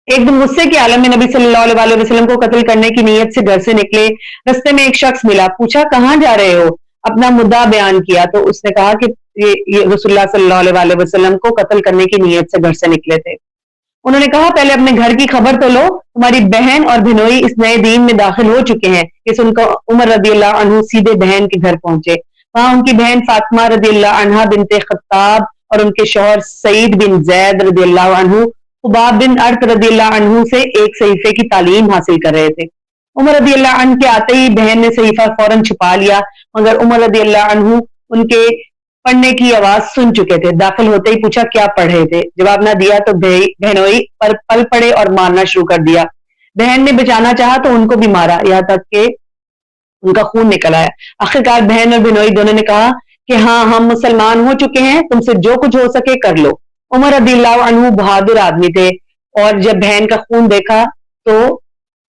ایک دن غصے کے عالم میں نبی صلی اللہ علیہ وسلم کو قتل کرنے کی نیت سے گھر سے نکلے، رستے میں ایک شخص ملا، پوچھا کہاں جا رہے ہو؟ اپنا مدعا بیان کیا تو اس نے کہا کہ یہ رسول اللہ صلی اللہ علیہ وسلم کو قتل کرنے کی نیت سے گھر سے نکلے تھے۔ انہوں نے کہا پہلے اپنے گھر کی خبر تو لو، تمہاری بہن اور بہنوئی اس نئے دین میں داخل ہو چکے ہیں۔ یہ سن کر عمر رضی اللہ عنہ سیدھے بہن کے گھر پہنچے۔ وہاں ان کی بہن فاطمہ رضی اللہ عنہ بنت خطاب اور ان کے شوہر سعید بن زید رضی اللہ عنہ خباب بن ارت رضی اللہ عنہ سے ایک صحیفے کی تعلیم حاصل کر رہے تھے۔ عمر رضی اللہ عنہ کے آتے ہی بہن نے صحیفہ فوراً چھپا لیا، مگر عمر رضی اللہ عنہ ان کے پڑھنے کی آواز سن چکے تھے۔ داخل ہوتے ہی پوچھا کیا پڑھ رہے تھے؟ جواب نہ دیا تو بہنوئی پر پل پڑے اور مارنا شروع کر دیا۔ بہن نے بچانا چاہا تو ان کو بھی مارا، یہاں تک کہ ان کا خون نکل آیا۔ آخرکار بہن اور بہنوئی دونوں نے کہا کہ ہاں ہم مسلمان ہو چکے ہیں، تم سے جو کچھ ہو سکے کر لو۔ عمر رضی اللہ عنہ بہادر آدمی تھے، اور جب بہن کا خون دیکھا تو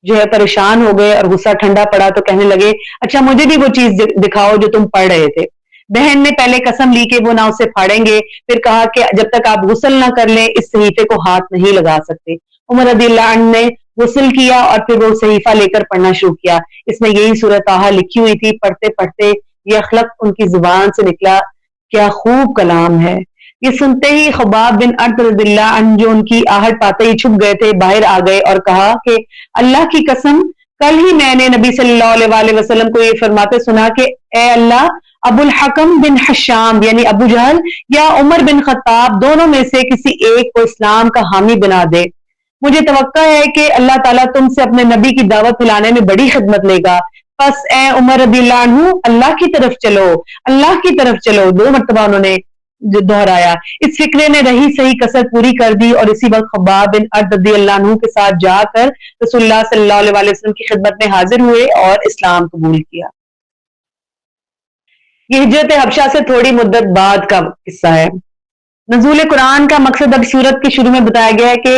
جو ہے پریشان ہو گئے اور غصہ ٹھنڈا پڑا تو کہنے لگے اچھا مجھے بھی وہ چیز دکھاؤ جو تم پڑھ رہے تھے۔ بہن نے پہلے قسم لی کہ وہ نہ اسے پھاڑیں گے، پھر کہا کہ جب تک آپ غسل نہ کر لیں اس صحیفے کو ہاتھ نہیں لگا سکتے۔ عمر رضی اللہ عنہ نے غسل کیا اور پھر وہ صحیفہ لے کر پڑھنا شروع کیا۔ اس میں یہی سورہ طٰہٰ لکھی ہوئی تھی۔ پڑھتے پڑھتے یہ اخلاق ان کی زبان سے نکلا، کیا خوب کلام ہے۔ یہ سنتے ہی خباب بن ارت رضی اللہ عنہ جو ان کی آہٹ پاتے ہی چھپ گئے تھے باہر آ گئے اور کہا کہ اللہ کی قسم کل ہی میں نے نبی صلی اللہ علیہ وسلم کو یہ فرماتے سنا کہ اے اللہ ابو الحکم بن حشام یعنی ابو جہل یا عمر بن خطاب دونوں میں سے کسی ایک کو اسلام کا حامی بنا دے۔ مجھے توقع ہے کہ اللہ تعالیٰ تم سے اپنے نبی کی دعوت پھیلانے میں بڑی خدمت لے گا، پس اے عمر رضی اللہ عنہ اللہ کی طرف چلو، اللہ کی طرف چلو۔ 2 مرتبہ انہوں نے دہرایا۔ اس فکرے نے رہی صحیح کسر پوری کر دی اور اسی وقت خباب بن ارد رضی اللہ عنہ کے ساتھ جا کر رسول اللہ صلی اللہ علیہ وسلم کی خدمت میں حاضر ہوئے اور اسلام قبول کیا۔ یہ ہجرت حبشہ سے تھوڑی مدت بعد کا قصہ ہے۔ نزول قرآن کا مقصد اب سورت کے شروع میں بتایا گیا ہے کہ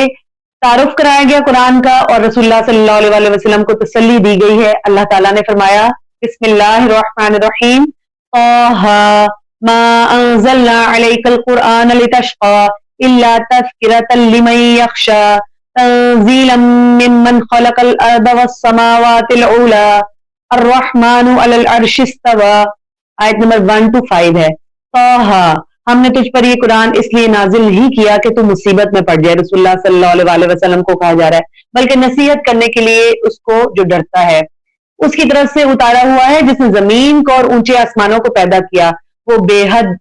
تعارف کرایا گیا قرآن کا اور رسول اللہ صلی اللہ علیہ وسلم کو تسلی دی گئی ہے. اللہ تعالیٰ نے فرمایا بسم اللہ الرحمن الرحیم طہ ما انزلنا علیک القرآن لتشقى الا تذکرۃ لمن یخشى تنزیلا ممن خلق الارض والسماوات العلی الرحمن علی العرش استوى. آیت نمبر 1 to 5 ہے. طہ ہم نے تجھ پر یہ قرآن اس لیے نازل نہیں کیا کہ تو مصیبت میں پڑ جائے. رسول اللہ صلی اللہ علیہ وسلم کو کہا جا رہا ہے بلکہ نصیحت کرنے کے لیے اس کو جو ڈرتا ہے. اس کی طرف سے اتارا ہوا ہے جس نے زمین کو اور اونچے آسمانوں کو پیدا کیا. وہ بے حد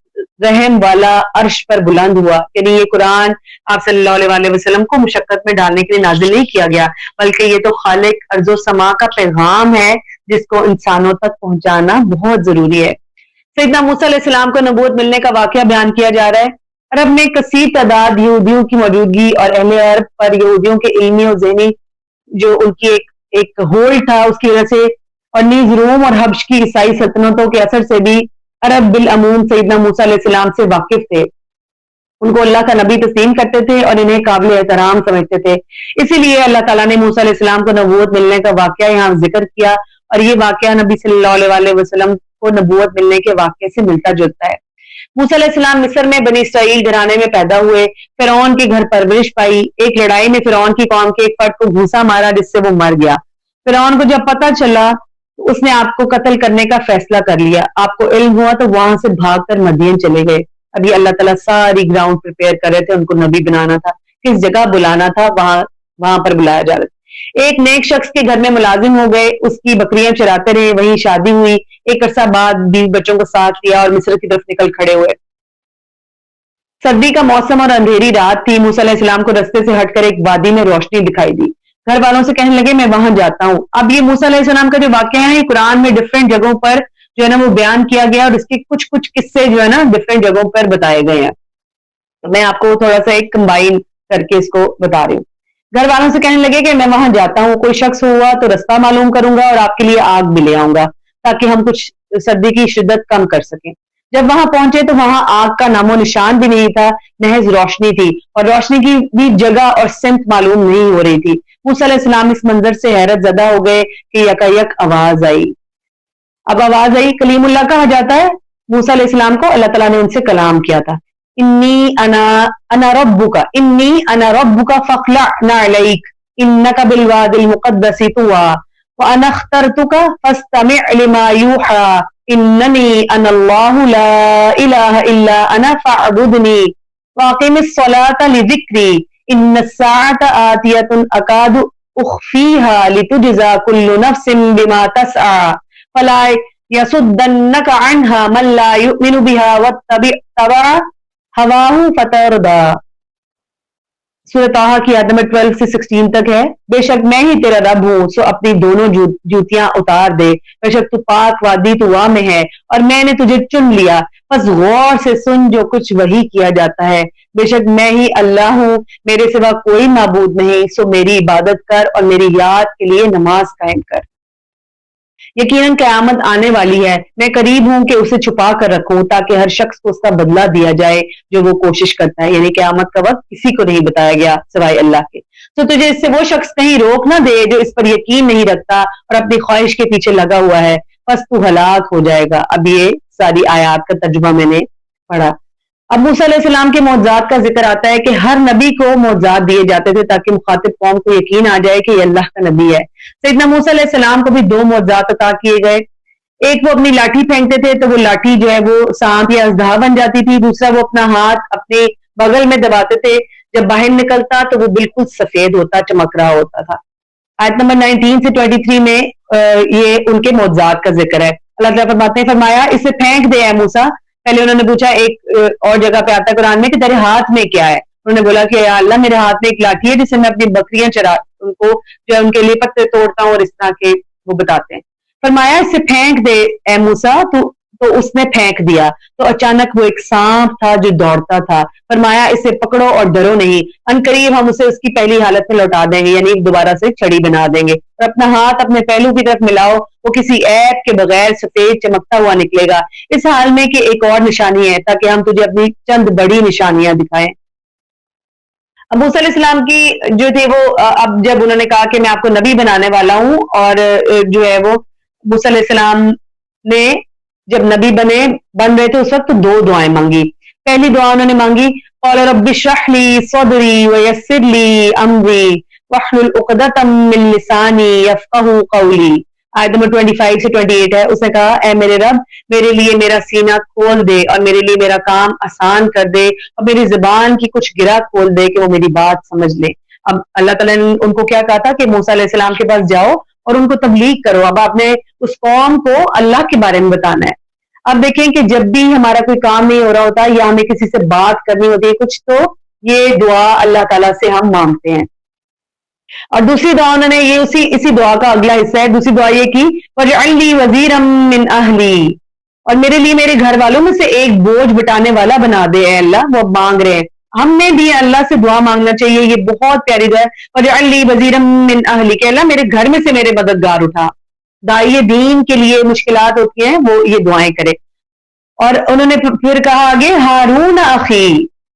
رحم والا عرش پر بلند ہوا. یعنی یہ قرآن آپ صلی اللہ علیہ وسلم کو مشقت میں ڈالنے کے لیے نازل نہیں کیا گیا بلکہ یہ تو خالق ارض و سما کا پیغام ہے جس کو انسانوں تک پہنچانا بہت ضروری ہے. سیدنا موسیٰ علیہ السلام کو نبوت ملنے کا واقعہ بیان کیا جا رہا ہے. عرب میں کثیر تعداد یہودیوں کی موجودگی اور اہل عرب پر یہودیوں کے علمی اور ذہنی جو ان کی ایک ہولڈ تھا اس کی وجہ سے اور نیز روم اور حبش کی عیسائی سلطنتوں کے اثر سے بھی عرب بالعموم سیدنا موسیٰ علیہ السلام سے واقف تھے. ان کو اللہ کا نبی تسلیم کرتے تھے اور انہیں قابل احترام سمجھتے تھے. اسی لیے اللہ تعالیٰ نے موسیٰ علیہ السلام کو نبوت ملنے کا واقعہ یہاں ذکر کیا اور یہ واقعہ نبی صلی اللہ علیہ وسلم کو نبوت ملنے کے واقعے سے ملتا جلتا ہے. موسیٰ علیہ السلام مصر میں بنی اسرائیل گھرانے میں پیدا ہوئے. فرعون کے گھر پرورش پائی. ایک لڑائی میں فرعون کی قوم کے ایک فرد کو گھوسا مارا جس سے وہ مر گیا. فرعون کو جب پتہ چلا اس نے آپ کو قتل کرنے کا فیصلہ کر لیا. آپ کو علم ہوا تو وہاں سے بھاگ کر مدین چلے گئے. ابھی اللہ تعالیٰ ساری گراؤنڈ پریپیئر کر رہے تھے. ان کو نبی بنانا تھا, کس جگہ بلانا تھا وہاں پر بلایا جا رہا تھا. ایک نیک شخص کے گھر میں ملازم ہو گئے. اس کی بکریاں چراتے رہے. وہیں شادی ہوئی. ایک عرصہ بعد 20 بچوں کو ساتھ لیا اور مصر کی طرف نکل کھڑے ہوئے. سردی کا موسم اور اندھیری رات تھی. موسیٰ علیہ السلام کو رستے سے ہٹ کر ایک وادی میں روشنی دکھائی دی. گھر والوں سے کہنے لگے میں وہاں جاتا ہوں. اب یہ موسیٰ علیہ السلام کا جو واقعہ ہے یہ قرآن میں ڈفرینٹ جگہوں پر جو ہے نا وہ بیان کیا گیا اور اس کے کچھ قصے جو ہے نا ڈفرینٹ جگہوں پر بتائے گئے ہیں. تو میں آپ کو تھوڑا سا ایک کمبائن کر کے اس کو بتا رہی ہوں. گھر والوں سے کہنے لگے کہ میں وہاں جاتا ہوں. کوئی شخص ہوا تو رستہ معلوم کروں گا اور آپ کے لیے آگ بھی لے آؤں گا تاکہ ہم کچھ سردی کی شدت کم کر سکیں. جب وہاں پہنچے تو وہاں آگ کا نام و نشان بھی نہیں تھا. محض روشنی تھی اور روشنی کی بھی جگہ اور سمت معلوم نہیں ہو رہی تھی. موسیٰ علیہ السلام اس منظر سے حیرت زدہ ہو گئے کہ یکایک آواز آئی. اب آواز آئی. کلیم اللہ کہا جاتا ہے. موسیٰ علیہ السلام کو اللہ تعالیٰ نے ان سے کلام کیا تھا. انی انا ربک فاخلع نعلیک انک بالوادی المقدس طوی وانا اخترتک فاستمع لما یوحی اننی انا اللہ لا الہ الا انا فاعبدنی واقم الصلاۃ لذکری ان الساعة آتیۃ اکاد اخفیها لتجزى كل نفس بما تسعى فلا يصدنك عنها من لا يؤمن بها واتبع هواه فتردى. سورۃ طٰہٰ کی آیت نمبر 12 سے 16 تک ہے. بے شک میں ہی تیرا رب ہوں سو اپنی دونوں جوتیاں اتار دے. بے شک تو پاک وادی طویٰ میں ہے اور میں نے تجھے چن لیا. بس غور سے سن جو کچھ وحی کیا جاتا ہے. بے شک میں ہی اللہ ہوں, میرے سوا کوئی معبود نہیں. سو میری عبادت کر اور میری یاد کے لیے نماز قائم کر. یقیناً قیامت آنے والی ہے. میں قریب ہوں کہ اسے چھپا کر رکھوں تاکہ ہر شخص کو اس کا بدلہ دیا جائے جو وہ کوشش کرتا ہے. یعنی قیامت کا وقت کسی کو نہیں بتایا گیا سوائے اللہ کے. تو تجھے اس سے وہ شخص کہیں روک نہ دے جو اس پر یقین نہیں رکھتا اور اپنی خواہش کے پیچھے لگا ہوا ہے. بس تو ہلاک ہو جائے گا. اب یہ ساری آیات کا ترجمہ میں نے پڑھا. اب موسیٰ علیہ السلام کے معجزات کا ذکر آتا ہے کہ ہر نبی کو معجزات دیے جاتے تھے تاکہ مخاطب قوم کو یقین آ جائے کہ یہ اللہ کا نبی ہے. سیدنا موسیٰ علیہ السلام کو بھی 2 معجزات عطا کیے گئے. ایک وہ اپنی لاٹھی پھینکتے تھے تو وہ لاٹھی جو ہے وہ سانپ یا اژدہا بن جاتی تھی. دوسرا وہ اپنا ہاتھ اپنے بغل میں دباتے تھے, جب باہر نکلتا تو وہ بالکل سفید ہوتا, چمک رہا ہوتا تھا. آیت نمبر 19 سے 23 میں یہ ان کے معجزات کا ذکر ہے. اللہ تعالیٰ فرماتے ہیں فرمایا اسے پھینک دے اے موسیٰ. پہلے انہوں نے پوچھا ایک اور جگہ پہ آتا ہے قرآن میں کہ تیرے ہاتھ میں کیا ہے. انہوں نے بولا کہ یا اللہ میرے ہاتھ میں ایک لاٹھی ہے جس سے میں اپنی بکریاں ان کو جو ہے ان کے لیے پتے توڑتا ہوں اور اس طرح کے وہ بتاتے ہیں. فرمایا اسے پھینک دے اے موسیٰ. تو اس نے پھینک دیا تو اچانک وہ ایک سانپ تھا جو دوڑتا تھا. فرمایا اسے پکڑو اور ڈرو نہیں, ان قریب ہم اسے اس کی پہلی حالت میں لوٹا دیں گے, یعنی دوبارہ سے چھڑی بنا دیں گے. اور اپنا ہاتھ اپنے پہلو کی طرف ملاؤ, وہ کسی عیب کے بغیر سفید چمکتا ہوا نکلے گا, اس حال میں کہ ایک اور نشانی ہے تاکہ ہم تجھے اپنی چند بڑی نشانیاں دکھائیں. اب موسیٰ علیہ السلام کی جو تھے وہ اب جب انہوں نے کہا کہ میں آپ کو نبی بنانے والا ہوں، اور جو ہے وہ موسیٰ علیہ السلام نے جب نبی بن رہے تھے اس وقت دو دعائیں مانگی. پہلی دعا انہوں نے مانگی قال رب اشرح لي صدري ويسر لي امري واحلل عقدة من لساني يفقهوا قولي. آیت نمبر 25 سے 28 ہے. اس نے کہا اے میرے رب میرے لیے میرا سینہ کھول دے اور میرے لیے میرا کام آسان کر دے اور میری زبان کی کچھ گرہ کھول دے کہ وہ میری بات سمجھ لے. اب اللہ تعالیٰ نے ان کو کیا کہا تھا کہ موسیٰ علیہ السلام کے پاس جاؤ اور ان کو تبلیغ کرو. اب آپ نے اس قوم کو اللہ کے بارے میں بتانا ہے. اب دیکھیں کہ جب بھی ہمارا کوئی کام نہیں ہو رہا ہوتا یا ہمیں کسی سے بات کرنی ہوتی ہے کچھ، تو یہ دعا اللہ تعالیٰ سے ہم مانگتے ہیں. اور دوسری دعا انہوں نے یہ اسی دعا کا اگلا حصہ ہے. دوسری دعا یہ کی وَاجْعَلْ لِي وَزِيرًا مِّنْ أَهْلِي، اور میرے لیے میرے گھر والوں میں سے ایک بوجھ بٹانے والا بنا دے اے اللہ. وہ مانگ رہے ہیں، ہم نے بھی اللہ سے دعا مانگنا چاہیے. یہ بہت پیاری دعا ہے. وَاجْعَلْ لِي وَزِيرًا مِّنْ أَهْلِي کہ اللہ میرے گھر میں سے میرے مددگار اٹھا. داعی دین کے لیے مشکلات ہوتی ہیں وہ یہ دعائیں کرے. اور انہوں نے پھر کہا آگے ہارون اخی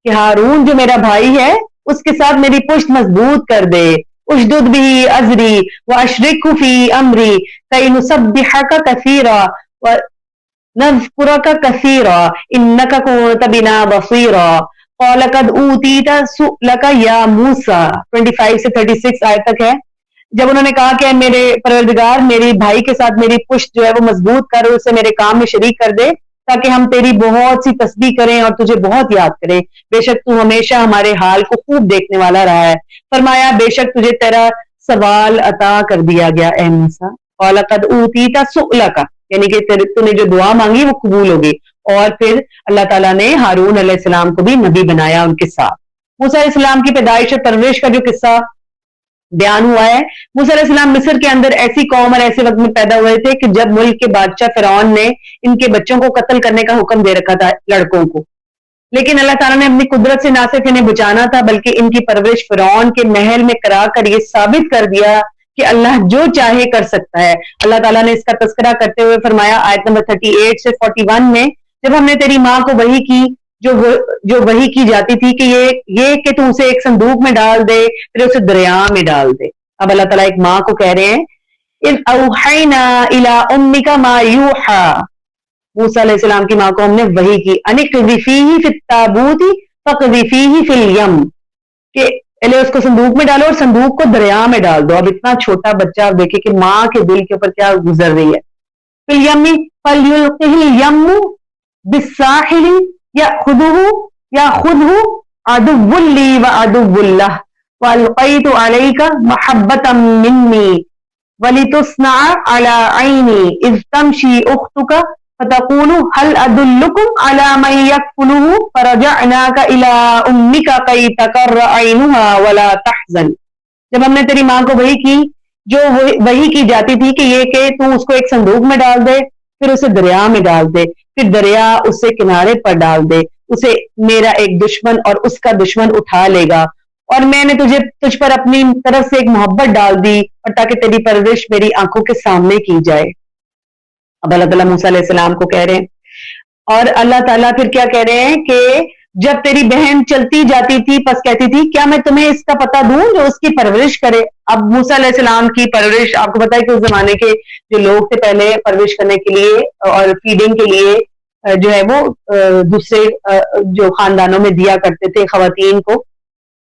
کہ ہارون جو میرا بھائی ہے اس کے ساتھ میری پشت مضبوط کر دے. اشدد به ازری واشرکه فی امری کی نسبحک کثیرا ونذکرک کثیرا انک کنت بنا بصیرا قال قد اوتیت سؤلک یا موسیٰ. 25 سے 36 آیت تک ہے. جب انہوں نے کہا کہ میرے پروردگار میری بھائی کے ساتھ میری پشت جو ہے وہ مضبوط کر، اسے میرے کام میں شریک کر دے تاکہ ہم تیری بہت سی تسبیح کریں اور تجھے بہت یاد کریں. بے شک تو ہمیشہ ہمارے حال کو خوب دیکھنے والا رہا ہے. فرمایا بے شک تجھے تیرا سوال عطا کر دیا گیا اے موسیٰ. قال قد اوتیت سؤلک یعنی کہ تو نے جو دعا مانگی وہ قبول ہوگی. اور پھر اللہ تعالیٰ نے ہارون علیہ السلام کو بھی نبی بنایا ان کے ساتھ. موسیٰ علیہ السلام کی پیدائش اور پرورش کا جو قصہ بیان ہوا ہے، موسیٰ علیہ السلام مصر کے اندر ایسی قوم اور ایسے وقت میں پیدا ہوئے تھے کہ جب ملک کے بادشاہ فرعون نے ان کے بچوں کو قتل کرنے کا حکم دے رکھا تھا لڑکوں کو. لیکن اللہ تعالیٰ نے اپنی قدرت سے نہ صرف انہیں بچانا تھا بلکہ ان کی پرورش فرعون کے محل میں کرا کر یہ ثابت کر دیا کہ اللہ جو چاہے کر سکتا ہے. اللہ تعالیٰ نے اس کا تذکرہ کرتے ہوئے فرمایا آیت نمبر 38 سے 41 میں جب ہم نے تیری ماں کو وحی کی جو وحی کی جاتی تھی کہ یہ کہ تو اسے ایک صندوق میں ڈال دے پھر اسے دریا میں ڈال دے. اب اللہ تعالیٰ ایک ماں کو کہہ رہے ہیں اذ اوحینا الی امک ما یوحی. موسیٰ علیہ السلام کی ماں کو ہم نے وحی کی ان اقذفیہ فی التابوت فاقذفیہ فی الیم کہ پہلے اس کو صندوق میں ڈالو اور صندوق کو دریا میں ڈال دو. اب اتنا چھوٹا بچہ آپ دیکھیں کہ ماں کے دل کے اوپر کیا گزر رہی ہے. فی الیم فلیلقہ الیم بالساحل یاخذہ عدو لی وعدو لہ وَأَلْقَيْتُ عَلَيْكَ مَحَبَّةً مِّنِّي وَلِتُصْنَعَ عَلَىٰ عَيْنِي إِذْ تَمْشِي أُخْتُكَ فَتَقُولُ هَلْ أَدُلُّكُمْ عَلَىٰ مَن يَكْفُلُهُ فَرَجَعْنَاكَ إِلَىٰ أُمِّكَ كَيْ تَقَرَّ عَيْنُهَا وَلَا تَحْزَنْ. جب ہم نے تیری ماں کو وحی کی جو وحی کی جاتی تھی کہ یہ کہ تو اس کو ایک صندوق میں ڈال دے پھر اسے دریا میں ڈال دے پھر دریا اسے کنارے پر ڈال دے اسے میرا ایک دشمن اور اس کا دشمن اٹھا لے گا اور میں نے تجھ پر اپنی طرف سے ایک محبت ڈال دی اور تاکہ تیری پرورش میری آنکھوں کے سامنے کی جائے. اب اللہ تعالیٰ موسیٰ علیہ السلام کو کہہ رہے ہیں اور اللہ تعالیٰ پھر کیا کہہ رہے ہیں کہ جب تیری بہن چلتی جاتی تھی پس کہتی تھی کیا میں تمہیں اس کا پتہ دوں جو اس کی پرورش کرے. اب موسیٰ علیہ السلام کی پرورش آپ کو پتا ہے کہ اس زمانے کے جو لوگ تھے پہلے پرورش کرنے کے لیے اور فیڈنگ کے لیے جو ہے وہ دوسرے جو خاندانوں میں دیا کرتے تھے خواتین کو.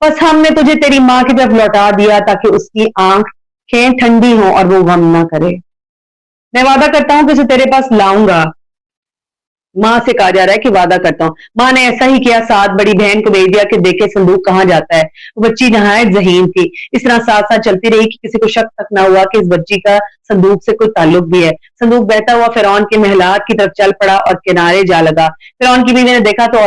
بس ہم نے تجھے تیری ماں کی طرف لوٹا دیا تاکہ اس کی آنکھیں ٹھنڈی ہوں اور وہ غم نہ کرے. میں وعدہ کرتا ہوں کہ اسے تیرے پاس لاؤں گا. ماں سے کہا جا رہا ہے کہ وعدہ کرتا ہوں. ماں نے ایسا ہی کیا ساتھ بڑی بہن کو بھیج دیا کہ دیکھے صندوق کہاں جاتا ہے. وہ بچی نہایت ذہین تھی. اس طرح ساتھ ساتھ چلتی رہی کہ کسی کو شک تک نہ ہوا کہ اس بچی کا صندوق سے کوئی تعلق بھی ہے. صندوق بہتا ہوا فرعون کے محلات کی طرف چل پڑا اور کنارے جا لگا. فرعون کی بیوی نے دیکھا تو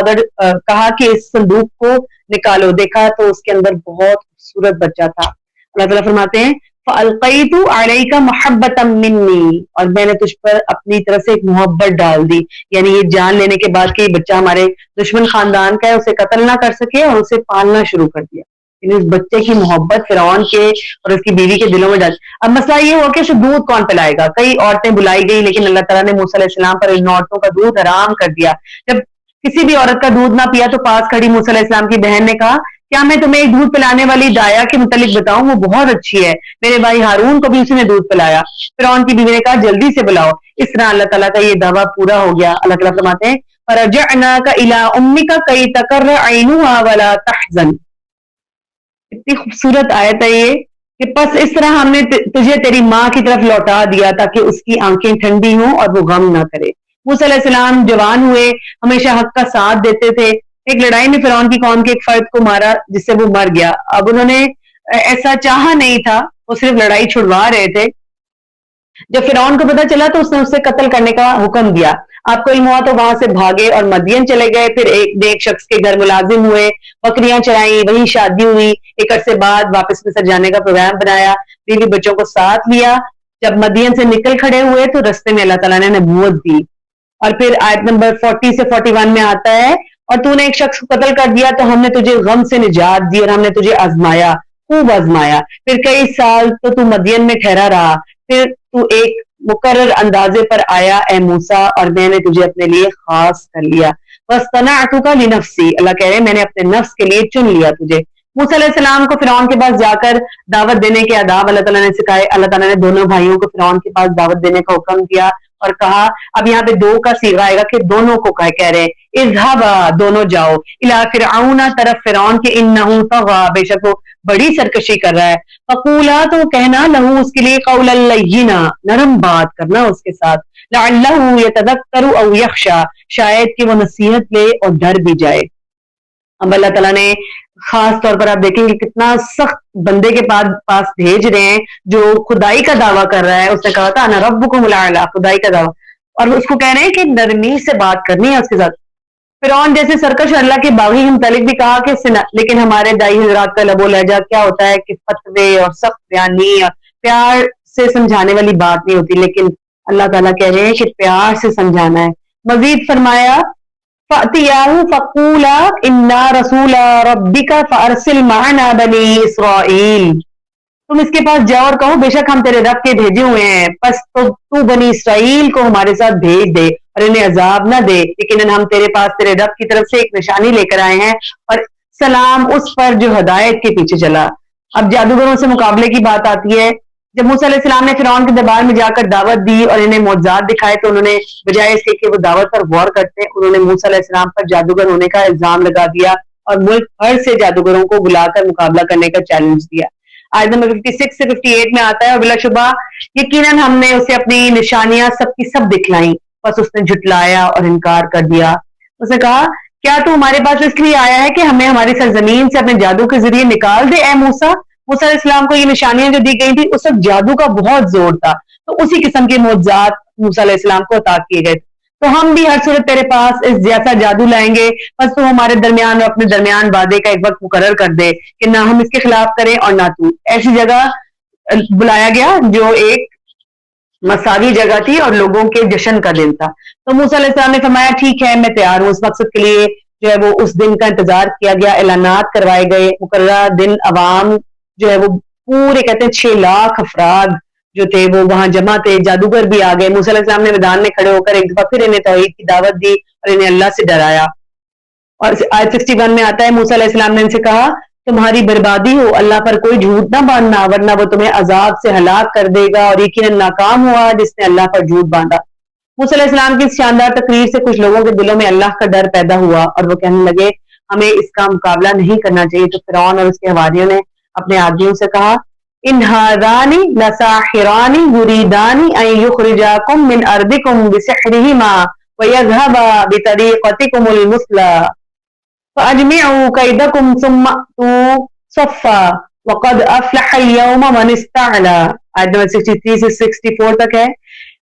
کہا کہ اس صندوق کو نکالو. دیکھا تو اس کے اندر بہت خوبصورت بچہ تھا. اللہ تعالیٰ فرماتے ہیں فَأَلْقَيْتُ عَلَيْكَ مَحَبَّةً مِّنِّي اور میں نے تجھ پر اپنی طرف سے ایک محبت ڈال دی. یعنی یہ جان لینے کے بعد کہ یہ بچہ ہمارے دشمن خاندان کا ہے اسے قتل نہ کر سکے اور اسے پالنا شروع کر دیا. یعنی اس بچے کی محبت فرعون کے اور اس کی بیوی کے دلوں میں ڈال. اب مسئلہ یہ ہوا کہ اسے دودھ کون پلائے گا. کئی عورتیں بلائی گئی لیکن اللہ تعالیٰ نے موسیٰ علیہ السلام پر ان عورتوں کا دودھ حرام کر دیا. جب کسی بھی عورت کا دودھ نہ پیا تو پاس کھڑی موسیٰ علیہ السلام کی بہن نے کہا کیا میں تمہیں ایک دودھ پلانے والی دایا کے متعلق بتاؤں؟ وہ بہت اچھی ہے، میرے بھائی ہارون کو بھی اسی نے دودھ پلایا۔ فرعون کی بیوی نے کہا جلدی سے بلاؤ۔ اس طرح اللہ تعالیٰ کا یہ دعویٰ پورا ہو گیا۔ اللہ تعالیٰ فرماتے ہیں فَرَجَعْنَاكَ إِلَىٰ أُمِّكَ كَيْ تَقَرَّ عَيْنُهَا وَلَا تَحْزَنْ۔ اتنی خوبصورت آیت ہے یہ کہ پس اس طرح ہم نے تجھے تیری ماں کی طرف لوٹا دیا تاکہ اس کی آنکھیں ٹھنڈی ہوں اور وہ غم نہ کرے۔ موسیٰ علیہ السلام جوان ہوئے، ہمیشہ حق کا ساتھ دیتے تھے۔ ایک لڑائی میں فرعون کی قوم کے ایک فرد کو مارا جس سے وہ مر گیا۔ اب انہوں نے ایسا چاہا نہیں تھا، وہ صرف لڑائی چھڑوا رہے تھے۔ جب فرعون کو پتا چلا تو اس نے اسے قتل کرنے کا حکم دیا۔ آپ کو علم ہوا تو وہاں سے بھاگے اور مدین چلے گئے۔ پھر ایک شخص کے گھر ملازم ہوئے، بکریاں چرائیں، وہیں شادی ہوئی۔ ایک عرصے بعد واپس مصر جانے کا پروگرام بنایا، بیوی بچوں کو ساتھ لیا۔ جب مدین سے نکل کھڑے ہوئے تو رستے میں اللہ تعالیٰ نے نبوت دی۔ اور پھر آیت نمبر 40 سے 41 میں آتا ہے اور تو نے ایک شخص کو قتل کر دیا تو ہم نے تجھے غم سے نجات دی اور ہم نے تجھے آزمایا، خوب آزمایا۔ پھر کئی سال تو مدین میں ٹھہرا رہا، پھر تو ایک مقرر اندازے پر آیا اے موسیٰ اور میں نے تجھے اپنے لیے خاص کر لیا۔ وَاصْطَنَعْتُكَ لِنَفْسِي، اللہ کہہ رہے ہیں میں نے اپنے نفس کے لیے چن لیا تجھے۔ موسیٰ علیہ السلام کو فرعون کے پاس جا کر دعوت دینے کے آداب اللہ تعالیٰ نے سکھائے۔ اللہ تعالیٰ نے دونوں بھائیوں کو فرعون کے پاس دعوت دینے کا حکم دیا اور کہا، اب یہاں پہ دو کا صیغہ آئے گا کہ دونوں کو کہہ رہے ہیں اذهبا، دونوں جاؤ، الی فرعون، طرف فرعون کے انہ طغی، بے شک وہ بڑی سرکشی کر رہا ہے۔ فقولا، تو کہنا لہو اس کے لیے قولا لینا، نرم بات کرنا اس کے ساتھ، لعلہ یتذکر او یخشی، شاید کہ وہ نصیحت لے اور ڈر بھی جائے۔ اب اللہ تعالیٰ نے خاص طور پر آپ دیکھیں گے کتنا سخت بندے کے پاس بھیج رہے ہیں جو خدائی کا دعویٰ کر رہا ہے۔ اس نے کہا تھا انا ربکم الاعلی، خدائی کا دعویٰ، اور اس کو کہہ رہے ہیں کہ نرمی سے بات کرنی ہے اس کے ساتھ۔ فرعون جیسے سرکش اللہ کے باغی کے متعلق بھی کہا کہ لیکن ہمارے دائی حضرات کا لب و لہجہ کیا ہوتا ہے کہ فتوے اور سخت بیانی اور پیار سے سمجھانے والی بات نہیں ہوتی، لیکن اللہ تعالیٰ کہہ رہے ہیں کہ پیار سے سمجھانا ہے۔ مزید فرمایا فَأْتِيَاهُ فَقُولَا إِنَّا رَسُولَ رَبِّكَ فَأَرْسِلْ مَعَنَا بَنِي إِسْرَائِيل، تم اس کے پاس جاؤ اور کہو بے شک ہم تیرے رب کے بھیجے ہوئے ہیں، پس تو بنی اسرائیل کو ہمارے ساتھ بھیج دے اور انہیں عذاب نہ دے، لیکن ہم تیرے پاس تیرے رب کی طرف سے ایک نشانی لے کر آئے ہیں، اور سلام اس پر جو ہدایت کے پیچھے چلا۔ اب جادوگروں سے مقابلے کی بات آتی ہے۔ جب موسیٰ علیہ السلام نے فرعون کے دربار میں جا کر دعوت دی اور انہیں معجزات دکھائے تو انہوں نے بجائے اس کے کہ وہ دعوت پر غور کرتے، انہوں نے موسیٰ علیہ السلام پر جادوگر ہونے کا الزام لگا دیا اور ملک بھر سے جادوگروں کو بلا کر مقابلہ کرنے کا چیلنج دیا۔ آیت نمبر 56 سے 58 میں آتا ہے اور بلا شبہ یقیناً ہم نے اسے اپنی نشانیاں سب کی سب دکھلائیں، بس اس نے جھٹلایا اور انکار کر دیا۔ اس نے کہا کیا تو ہمارے پاس اس لیے آیا ہے کہ ہمیں ہماری سرزمین سے اپنے جادو کے ذریعے نکال دے اے موسیٰ؟ موسیٰ علیہ السلام کو یہ نشانیاں جو دی گئی تھی اس وقت جادو کا بہت زور تھا، تو اسی قسم کے معجزات موسیٰ علیہ السلام کو عطا کیے گئے، تو ہم بھی ہر صورت تیرے پاس اس جیسا جادو لائیں گے، بس تو ہمارے درمیان اور اپنے درمیان وعدے کا ایک وقت مقرر کر دے کہ نہ ہم اس کے خلاف کریں اور نہ تو۔ ایسی جگہ بلایا گیا جو ایک مساوی جگہ تھی اور لوگوں کے جشن کا دن تھا۔ تو موسیٰ علیہ السلام نے فرمایا ٹھیک ہے میں تیار ہوں۔ اس مقصد کے لیے جو ہے وہ اس دن کا انتظار کیا گیا، اعلانات کروائے گئے، مقررہ دن عوام جو ہے وہ پورے کہتے ہیں 6 لاکھ افراد جو تھے وہ وہاں جمع تھے، جادوگر بھی آ گئے۔ موسیٰ علیہ السلام نے میدان میں کھڑے ہو کر ایک دفعہ پھر انہیں توحید کی دعوت دی اور انہیں اللہ سے ڈرایا۔ اور آیت 61 میں آتا ہے موسیٰ علیہ السلام نے ان سے کہا تمہاری بربادی ہو، اللہ پر کوئی جھوٹ نہ باندھنا ورنہ وہ تمہیں عذاب سے ہلاک کر دے گا، اور یقیناً ناکام ہوا جس نے اللہ پر جھوٹ باندھا۔ موسیٰ علیہ السلام کی اس شاندار تقریر سے کچھ لوگوں کے دلوں میں اللہ کا ڈر پیدا ہوا اور وہ کہنے لگے ہمیں اس کا مقابلہ نہیں کرنا چاہیے۔ تو فرعون اور اس کے حواریوں نے اپنے آدمیوں سے کہا ان ھذان لساحران یریدان ان یخرجاکم من ارضکم بسحرہما ویذھبا بطریقتکم المثلی فاجمعوا کیدکم ثم اتوا صفا وقد افلح اليوم من استعلی۔ آیت نمبر 63 سے 64 تک ہے۔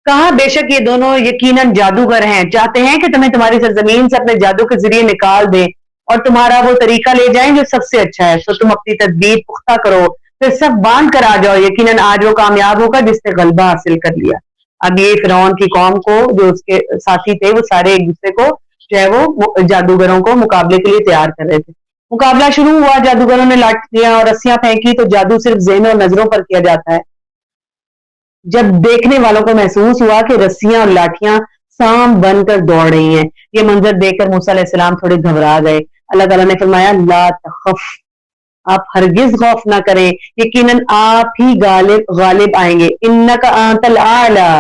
کہا بے شک یہ دونوں یقیناً جادوگر ہیں، چاہتے ہیں کہ تمہیں تمہاری سرزمین سے اپنے جادو کے ذریعے نکال دیں اور تمہارا وہ طریقہ لے جائیں جو سب سے اچھا ہے، تو تم اپنی تدبیر پختہ کرو، پھر سب باندھ کر آ جاؤ، یقیناً آج وہ کامیاب ہوگا جس نے غلبہ حاصل کر لیا۔ اب یہ فرعون کی قوم کو جو اس کے ساتھی تھے وہ سارے ایک دوسرے کو جو ہے وہ جادوگروں کو مقابلے کے لیے تیار کر رہے تھے۔ مقابلہ شروع ہوا، جادوگروں نے لاٹیاں اور رسیاں پھینکی تو جادو صرف ذہنوں اور نظروں پر کیا جاتا ہے۔ جب دیکھنے والوں کو محسوس ہوا کہ رسیاں اور لاٹیاں سام بن کر دوڑ رہی ہیں، یہ منظر دیکھ کر موسیٰ علیہ السلام تھوڑے گھبرا گئے۔ اللہ تعالیٰ نے فرمایا لا تخف، آپ ہرگز خوف نہ کریں، یقیناً آپ ہی غالب آئیں گے. انک انت الاعلی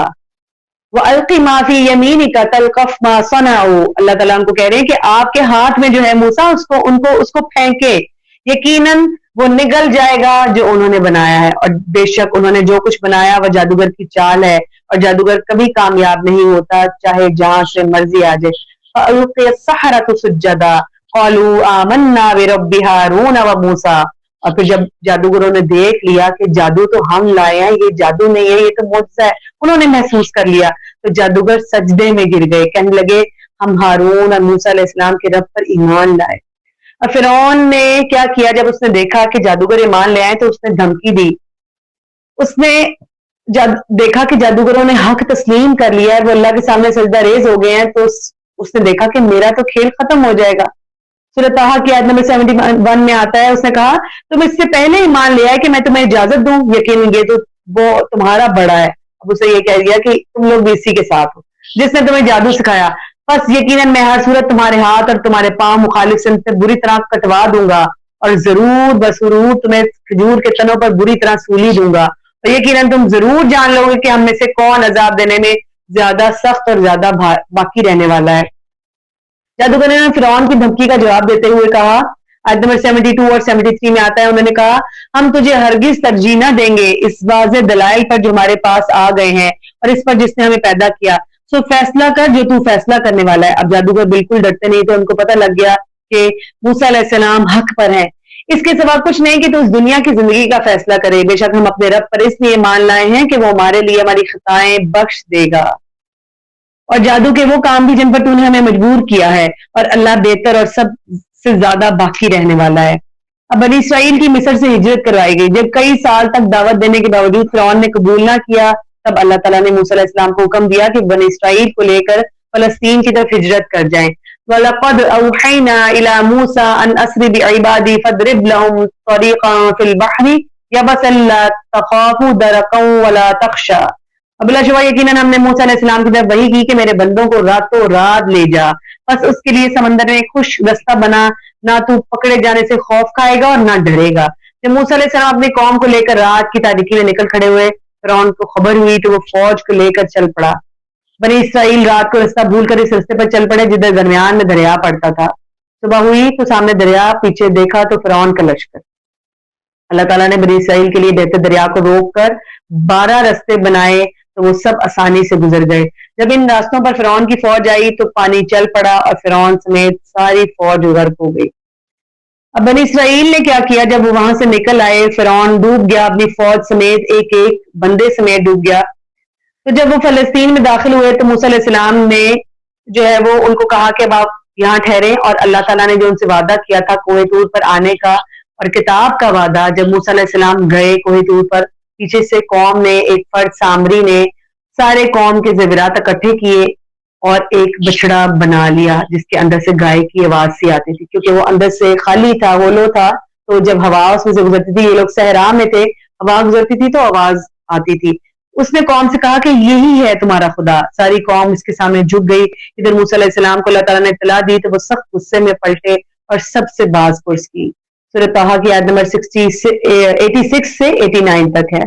وَأَلْقِ مَا فِي يَمِينِكَ تَلْقَفْ مَا صَنَعُوا. اللہ تعالیٰ ان کو کہہ رہے ہیں کہ آپ کے ہاتھ میں جو ہے موسیٰ اس کو پھینکے، یقیناً وہ نگل جائے گا جو انہوں نے بنایا ہے، اور بے شک انہوں نے جو کچھ بنایا وہ جادوگر کی چال ہے، اور جادوگر کبھی کامیاب نہیں ہوتا چاہے جہاں سے مرضی آ جائے. فَأَلْقِيَ السَّحَرَةُ سُجَّدًا قَالُوا آمَنَّا بِرَبِّ هَارُونَ وَمُوسَىٰ. اور پھر جب جادوگروں نے دیکھ لیا کہ جادو تو ہم لائے ہیں، یہ جادو نہیں ہے، یہ تو معجزہ ہے، انہوں نے محسوس کر لیا، تو جادوگر سجدے میں گر گئے، کہنے لگے ہم ہارون اور موسیٰ علیہ السلام کے رب پر ایمان لائے. اور فرعون نے کیا کیا؟ جب اس نے دیکھا کہ جادوگر ایمان لے آئے تو اس نے دھمکی دی. اس نے دیکھا کہ جادوگروں نے حق تسلیم کر لیا ہے، وہ اللہ کے سامنے سجدہ ریز ہو گئے ہیں، تو اس نے دیکھا کہ میرا تو کھیل ختم ہو جائے گا. سورۃ طٰہٰ کی آیت نمبر 71 میں آتا ہے، اس نے کہا تم اس سے پہلے ہی مان لیا ہے کہ میں تمہیں اجازت دوں، یقیناً یہ تو وہ تمہارا بڑا ہے. اب اسے یہ کہہ دیا کہ تم لوگ بھی اسی کے ساتھ ہو جس نے تمہیں جادو سکھایا، بس یقیناً میں ہر صورت تمہارے ہاتھ اور تمہارے پاؤں مخالف سے بری طرح کٹوا دوں گا، اور ضرور بضرور تمہیں کھجور کے تنوں پر بری طرح سولی دوں گا، اور یقیناً تم ضرور جان لو گے کہ ہم میں سے کون عذاب دینے میں زیادہ سخت اور زیادہ باقی رہنے والا ہے. جادوگروں نے فرعون کی دھمکی کا جواب دیتے ہوئے کہا، آیت نمبر 72 اور 73 میں آتا ہے، انہوں نے کہا ہم تجھے ہرگز ترجیح نہ دیں گے اس واضح دلائل پر جو ہمارے پاس آ گئے ہیں اور اس پر جس نے ہمیں پیدا کیا، سو فیصلہ کر جو تو فیصلہ کرنے والا ہے. اب جادوگر بالکل ڈرتے نہیں، تو ان کو پتہ لگ گیا کہ موسیٰ علیہ السلام حق پر ہیں. اس کے سوا کچھ نہیں کہ تو اس دنیا کی زندگی کا فیصلہ کرے، بے شک ہم اپنے رب پر اس لیے مان لائے ہیں کہ وہ ہمارے لیے ہماری خطائیں بخش دے گا، اور جادو کے وہ کام بھی جن پر تو نے ہمیں مجبور کیا ہے، اور اللہ بہتر اور سب سے زیادہ باقی رہنے والا ہے. اب بنی اسرائیل کی مصر سے ہجرت کروائی گئی. جب کئی سال تک دعوت دینے کے باوجود فرعون نے قبول نہ کیا، تب اللہ تعالیٰ نے موسیٰ علیہ السلام کو حکم دیا کہ بنی اسرائیل کو لے کر فلسطین کی طرف ہجرت کر جائیں. وَلَقَدْ أَوْحَيْنَا إِلَى مُوسَىٰ أَنْ أَسْرِ بِعِبَادِي فَاضْرِبْ لَهُمْ طَرِيقًا فِي الْبَحْرِ يَبَسًا لَا تَخَافُ دَرَكًا وَلَا تَخْشَىٰ. اب اللہ شبہ یقیناً ہم نے موسیٰ علیہ السلام کی طرف وحی کی کہ میرے بندوں کو راتوں رات لے جا، بس اس کے لیے سمندر میں خوش رستہ بنا، نہ تو پکڑے جانے سے خوف کھائے گا اور نہ ڈرے گا. جب موسیٰ علیہ السلام اپنی قوم کو لے کر رات کی تاریکی میں نکل کھڑے ہوئے، فرعون کو خبر ہوئی تو وہ فوج کو لے کر چل پڑا. بنی اسرائیل رات کو رستہ بھول کر اس رستے پر چل پڑے جدھر درمیان میں دریا پڑتا تھا. صبح ہوئی تو سامنے دریا، پیچھے دیکھا تو فرعون کا لشکر. اللہ تعالیٰ نے بنی اسرائیل کے لیے بہتے دریا کو روک کر 12 رستے بنائے تو وہ سب آسانی سے گزر گئے. جب ان راستوں پر فرعون کی فوج آئی تو پانی چل پڑا اور فرعون سمیت ساری فوج غرق ہو گئی. اب بنی اسرائیل نے کیا کیا؟ جب وہ وہاں سے نکل آئے، فرعون ڈوب گیا، اپنی فوج سمیت ایک ایک بندے سمیت ڈوب گیا. تو جب وہ فلسطین میں داخل ہوئے تو موسیٰ علیہ السلام نے جو ہے وہ ان کو کہا کہ اب آپ یہاں ٹھہرے، اور اللہ تعالیٰ نے جو ان سے وعدہ کیا تھا کوہ طور پر آنے کا اور کتاب کا وعدہ، جب موسیٰ علیہ السلام گئے کوہ طور پر، پیچھے سے قوم نے ایک فرد سامری نے سارے قوم کے زیورات اکٹھے کیے اور ایک بچڑا بنا لیا جس کے اندر سے گائے کی آواز سی آتی تھی، کیونکہ وہ اندر سے خالی تھا، ہولو تھا، تو جب ہوا اس میں سے گزرتی تھی، یہ لوگ صحرا میں تھے، ہوا گزرتی تھی تو آواز آتی تھی. اس نے قوم سے کہا کہ یہی ہے تمہارا خدا. ساری قوم اس کے سامنے جھک گئی. ادھر موسیٰ علیہ السلام کو اللہ تعالیٰ نے اطلاع دی تو وہ سخت غصے میں پلٹے اور سب سے باز پرس کی. سورۃ طٰہٰ کی آیت نمبر 86 سے 89 تک ہے.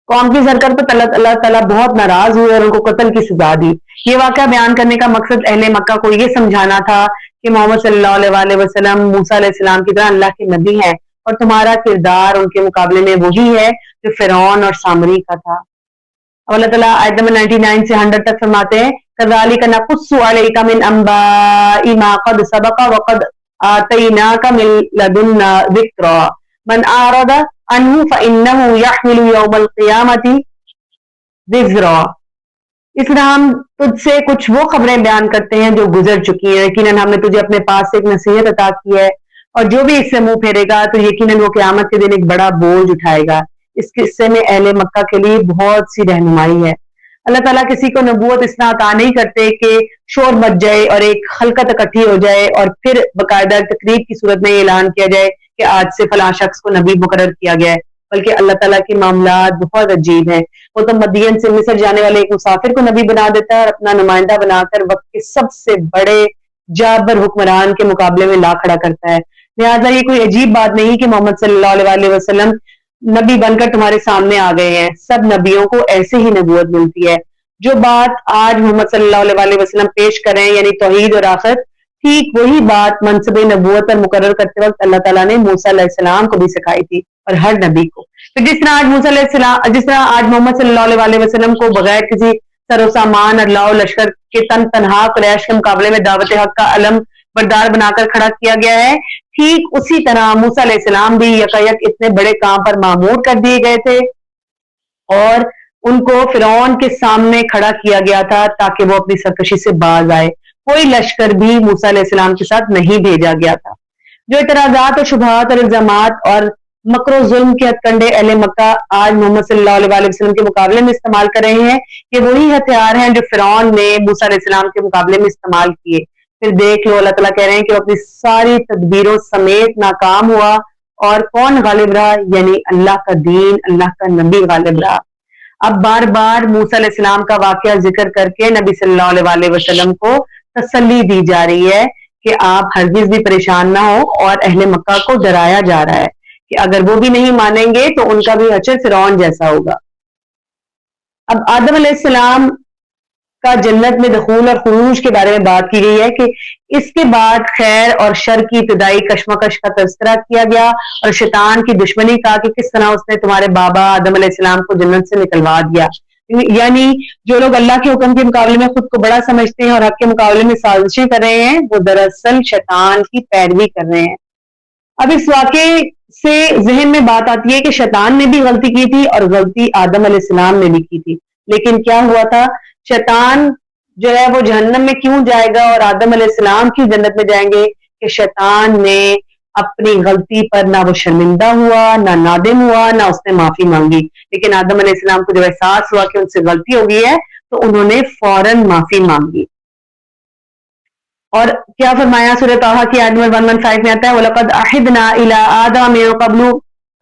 قوم کی حرکت پر اللہ تعالیٰ بہت ناراض ہوئے اور ان کو قتل کی سزا دی. یہ واقعہ بیان کرنے کا مقصد اہل مکہ کو یہ سمجھانا تھا کہ محمد صلی اللہ علیہ وسلم موسیٰ علیہ السلام کی طرح اللہ کے نبی ہیں، اور تمہارا کردار ان کے مقابلے میں وہی ہے جو فرعون اور سامری کا تھا. اور اللہ تعالیٰ آیت نمبر 99 سے 100 تک فرماتے ہیں، كَذَلِكَ نَقُصُّ عَلَيْكَ مِنْ أَنْبَاءِ مَا قَدْ سَبَقَ وَقَدْ آتَيْنَاكَ مِنْ لَدُنَّا ذِكْرًا مَنْ أَعْرَضَ عَنْهُ فَإِنَّهُ يَحْمِلُ يَوْمَ الْقِيَامَةِ وِزْرًا. اس طرح ہم تجھ سے کچھ وہ خبریں بیان کرتے ہیں جو گزر چکی ہیں. یقیناً ہم نے تجھے اپنے پاس سے ایک نصیحت عطا کی ہے، اور جو بھی اس سے منہ پھیرے گا تو یقیناً وہ قیامت کے دن ایک بڑا بوجھ اٹھائے گا. اس قصے میں اہل مکہ کے لیے بہت سی رہنمائی ہے. اللہ تعالیٰ کسی کو نبوت اس طرح عطا نہیں کرتے کہ شور مچ جائے اور ایک خلقت اکٹھی ہو جائے اور پھر باقاعدہ تقریب کی صورت میں یہ اعلان کیا جائے کہ آج سے فلاں شخص کو نبی مقرر کیا گیا ہے. بلکہ اللہ تعالیٰ کے معاملات بہت عجیب ہیں. وہ تو مدین سے مصر جانے والے ایک مسافر کو نبی بنا دیتا ہے اور اپنا نمائندہ بنا کر وقت کے سب سے بڑے جابر حکمران کے مقابلے میں لا کھڑا کرتا ہے. لہٰذا یہ کوئی عجیب بات نہیں کہ محمد صلی اللہ علیہ وسلم نبی بن کر تمہارے سامنے آ گئے ہیں. سب نبیوں کو ایسے ہی نبوت ملتی ہے. جو بات آج محمد صلی اللہ علیہ وسلم پیش کریں یعنی توحید اور آخرت، ٹھیک وہی بات منصب نبوت پر مقرر کرتے وقت اللہ تعالیٰ نے موسیٰ علیہ السلام کو بھی سکھائی تھی اور ہر نبی کو. تو جس طرح آج محمد صلی اللہ علیہ وسلم کو بغیر کسی سر و سامان اور لاؤ لشکر کے تنہا قریش کے مقابلے میں دعوت حق کا علم بردار بنا کر کھڑا کیا گیا ہے، ٹھیک اسی طرح موسیٰ علیہ السلام بھی یکایک اتنے بڑے کام پر مامور کر دیے گئے تھے اور ان کو فرعون کے سامنے کھڑا کیا گیا تھا تاکہ وہ اپنی سرکشی سے باز آئے. کوئی لشکر بھی موسیٰ علیہ السلام کے ساتھ نہیں بھیجا گیا تھا. جو اعتراضات اور شبہات اور الزامات اور مکر و ظلم کے ہتھ کنڈے اہل مکہ آج محمد صلی اللہ علیہ وسلم کے مقابلے میں استعمال کر رہے ہیں، یہ وہی ہتھیار ہیں جو فرعون نے موسیٰ علیہ السلام کے مقابلے میں استعمال کیے. پھر دیکھ لو اللہ تعالیٰ کہہ رہے ہیں کہ وہ اپنی ساری تدبیروں سمیت ناکام ہوا اور کون غالب رہا؟ یعنی اللہ کا دین، اللہ کا نبی غالب رہا. اب بار بار موسیٰ علیہ السلام کا واقعہ ذکر کر کے نبی صلی اللہ علیہ وسلم کو تسلی دی جا رہی ہے کہ آپ ہرگز بھی پریشان نہ ہو، اور اہل مکہ کو ڈرایا جا رہا ہے کہ اگر وہ بھی نہیں مانیں گے تو ان کا بھی حشر فرعون جیسا ہوگا. اب آدم علیہ السلام کا جنت میں دخول اور خروج کے بارے میں بات کی گئی ہے کہ اس کے بعد خیر اور شر کی ابتدائی کشمکش کا تذکرہ کیا گیا اور شیطان کی دشمنی کا کہ کس طرح اس نے تمہارے بابا آدم علیہ السلام کو جنت سے نکلوا دیا. یعنی جو لوگ اللہ کے حکم کے مقابلے میں خود کو بڑا سمجھتے ہیں اور حق کے مقابلے میں سازشیں کر رہے ہیں، وہ دراصل شیطان کی پیروی کر رہے ہیں. اب اس واقعے سے ذہن میں بات آتی ہے کہ شیطان نے بھی غلطی کی تھی اور غلطی آدم علیہ السلام نے بھی کی تھی، لیکن کیا ہوا تھا؟ شیطان جو ہے وہ جہنم میں کیوں جائے گا اور آدم علیہ السلام کیوں جنت میں جائیں گے؟ کہ شیطان نے اپنی غلطی پر نہ وہ شرمندہ ہوا، نہ نادم ہوا، نہ اس نے معافی مانگی. لیکن آدم علیہ السلام کو جب احساس ہوا کہ ان سے غلطی ہو گئی ہے تو انہوں نے فوراً معافی مانگی. اور کیا فرمایا؟ سورۃ طٰہٰ کی آیت نمبر 115 میں آتا ہے وَلَقَدْ أَعِدْنَا إِلَىٰ آدَمَ مِن قَبْلُ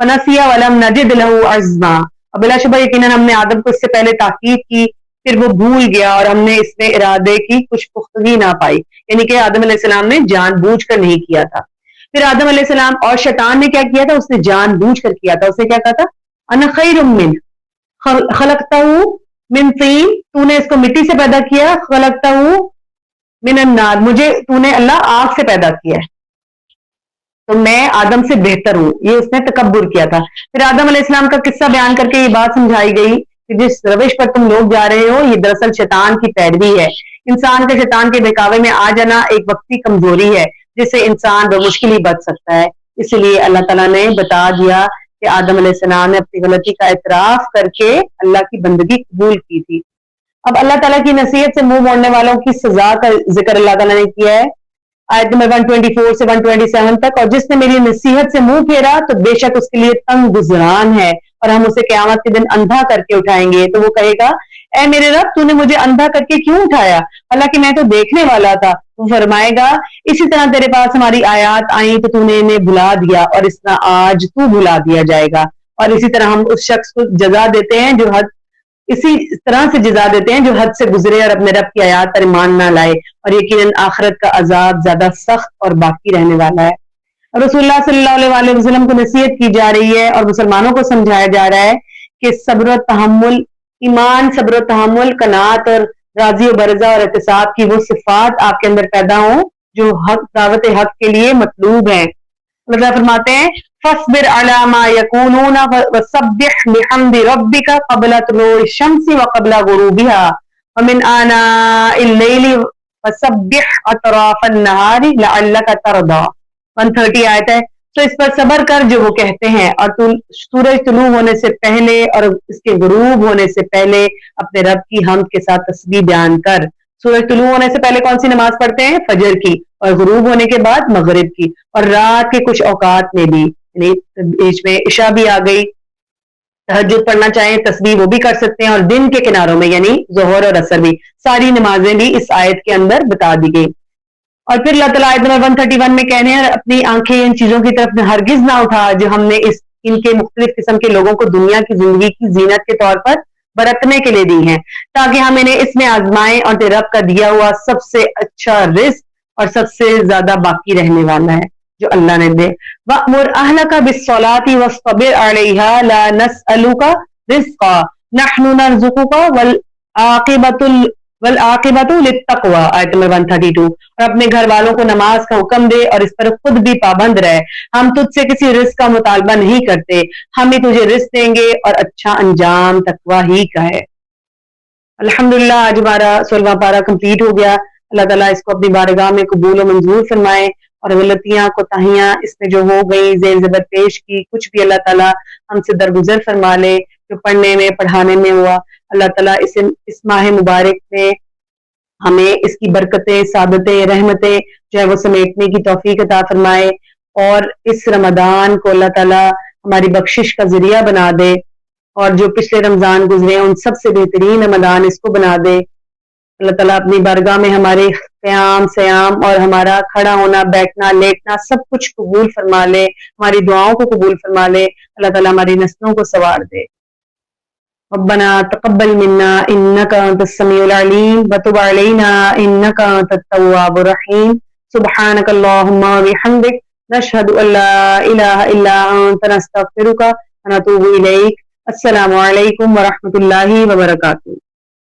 فَنَسِيَ وَلَمْ نَجِدْ لَهُ عَزْمًا. اور بلا شبہ یقیناً ہم نے آدم کو اس سے پہلے تاکید کی، پھر وہ بھول گیا اور ہم نے اس میں ارادے کی کچھ پختگی نہ پائی. یعنی کہ آدم علیہ السلام نے جان بوجھ کر نہیں کیا تھا. پھر آدم علیہ السلام اور شیطان نے کیا کیا تھا؟ اس نے جان بوجھ کر کیا تھا. اس نے کیا کہا تھا؟ انا خیر من خلقتہ من طین، تو نے اس کو مٹی سے پیدا کیا، خلقتہ من النار، مجھے تو نے اللہ آگ سے پیدا کیا ہے تو میں آدم سے بہتر ہوں. یہ اس نے تکبر کیا تھا. پھر آدم علیہ السلام کا قصہ بیان کر کے یہ بات سمجھائی گئی کہ جس روش پر تم لوگ جا رہے ہو یہ دراصل شیطان کی پیروی ہے. انسان کا شیطان کے بہکاوے میں آ جانا ایک وقتی کمزوری ہے جس سے انسان بمشکل ہی بچ سکتا ہے. اس لیے اللہ تعالیٰ نے بتا دیا کہ آدم علیہ السلام نے اپنی غلطی کا اعتراف کر کے اللہ کی بندگی قبول کی تھی. اب اللہ تعالیٰ کی نصیحت سے منہ موڑنے والوں کی سزا کا ذکر اللہ تعالیٰ نے کیا ہے آیت نمبر 124 سے 127 تک. اور جس نے میری نصیحت سے منہ پھیرا تو بے شک اس کے لیے تنگ گزران ہے، اور ہم اسے قیامت کے دن اندھا کر کے اٹھائیں گے. تو وہ کہے گا اے میرے رب تو نے مجھے اندھا کر کے کیوں اٹھایا، حالانکہ میں تو دیکھنے والا تھا. وہ فرمائے گا اسی طرح تیرے پاس ہماری آیات آئیں تو تو نے انہیں بھلا دیا، اور اس طرح آج تو بھلا دیا جائے گا. اور اسی طرح ہم اس شخص کو جزا دیتے ہیں جو اسی طرح سے جزا دیتے ہیں جو حد سے گزرے اور اپنے رب کی آیات پر ایمان نہ لائے، اور یقیناً آخرت کا عذاب زیادہ سخت اور باقی رہنے والا ہے. اور رسول اللہ صلی اللہ علیہ وسلم کو نصیحت کی جا رہی ہے اور مسلمانوں کو سمجھایا جا رہا ہے کہ صبر و تحمل، ایمان، صبر و تحمل، قناعت اور راضی و برضا اور احتساب کی وہ صفات آپ کے اندر پیدا ہوں جو حق دعوت حق کے لیے مطلوب ہیں. اللہ فرماتے ہیں فاصبر علی ما یقولون وسبح بحمد ربک قبل طلوع الشمس وقبل غروبها ومن آناء اللیل وسبح اطراف النہار لعلک ترضی. 130 آیت ہے. تو اس پر صبر کر جو وہ کہتے ہیں، اور تو سورج طلوع ہونے سے پہلے اور اس کے غروب ہونے سے پہلے اپنے رب کی حمد کے ساتھ تسبیح بیان کر. سورج طلوع ہونے سے پہلے کون سی نماز پڑھتے ہیں؟ فجر کی، اور غروب ہونے کے بعد مغرب کی، اور رات کے کچھ اوقات میں بھی، یعنی بیچ میں عشاء بھی آ گئی، تہجد پڑھنا چاہیں تسبیح وہ بھی کر سکتے ہیں، اور دن کے کناروں میں یعنی ظہر اور عصر بھی، ساری نمازیں بھی اس آیت کے اندر بتا دی گئی. اور پھر اللہ تعالیٰ آیت نمبر 131 میں کہنے ہیں اپنی آنکھیں ان چیزوں کی طرف ہرگز نہ اٹھا جو ہم نے ان کے مختلف قسم کے لوگوں کو دنیا کی زندگی کی زینت کے طور پر برتنے کے لیے دی ہیں، تاکہ ہم انہیں اس میں آزمائیں، اور تیرے رب کا دیا ہوا سب سے اچھا رزق اور سب سے زیادہ باقی رہنے والا ہے. جو اللہ نے دے. وَأْمُرْ أَهْلَكَ بِالصَّلَاةِ وَاصْطَبِرْ عَلَيْهَا لَا نَسْأَلُكَ رِزْقًا نَحْنُ نَرْزُقُكَ وَالْعَاقِبَةُ لِلتَّقْوَىٰ آیت نمبر 132. اور اپنے گھر والوں کو نماز کا حکم دے اور اس پر خود بھی پابند رہے. ہم تجھ سے کسی رزق کا مطالبہ نہیں کرتے, ہم ہی تجھے رزق دیں گے اور اچھا انجام تقویٰ ہی کا ہے. الحمدللہ آج ہمارا 16واں پارہ کمپلیٹ ہو گیا. اللہ تعالیٰ اس کو اپنی بارگاہ میں قبول و منظور فرمائے, اور غلطیاں کوتاہیاں اس میں جو ہو گئی زیر زبر پیش کی کچھ بھی اللہ تعالیٰ ہم سے درگزر فرما لے. جو پڑھنے میں پڑھانے میں ہوا اللہ تعالیٰ اس ماہ مبارک میں ہمیں اس کی برکتیں سعادتیں رحمتیں جو ہے وہ سمیٹنے کی توفیق عطا فرمائے, اور اس رمضان کو اللہ تعالیٰ ہماری بخشش کا ذریعہ بنا دے, اور جو پچھلے رمضان گزرے ان سب سے بہترین رمضان اس کو بنا دے. اللہ تعالیٰ اپنی بارگاہ میں ہمارے قیام سیام اور ہمارا کھڑا ہونا بیٹھنا لیٹنا سب کچھ قبول فرما لے, ہماری دعاؤں کو قبول فرما لے. اللہ تعالیٰ ہماری نسلوں کو سنوار دے. ربنا تقبل منا انك انت السميع العليم وتب علينا انك انت التواب الرحيم. سبحانك اللهم وبحمدك نشهد ان لا اله الا انت نستغفرك ونتوب اليك. السلام علیکم ورحمۃ اللہ وبرکاتہ.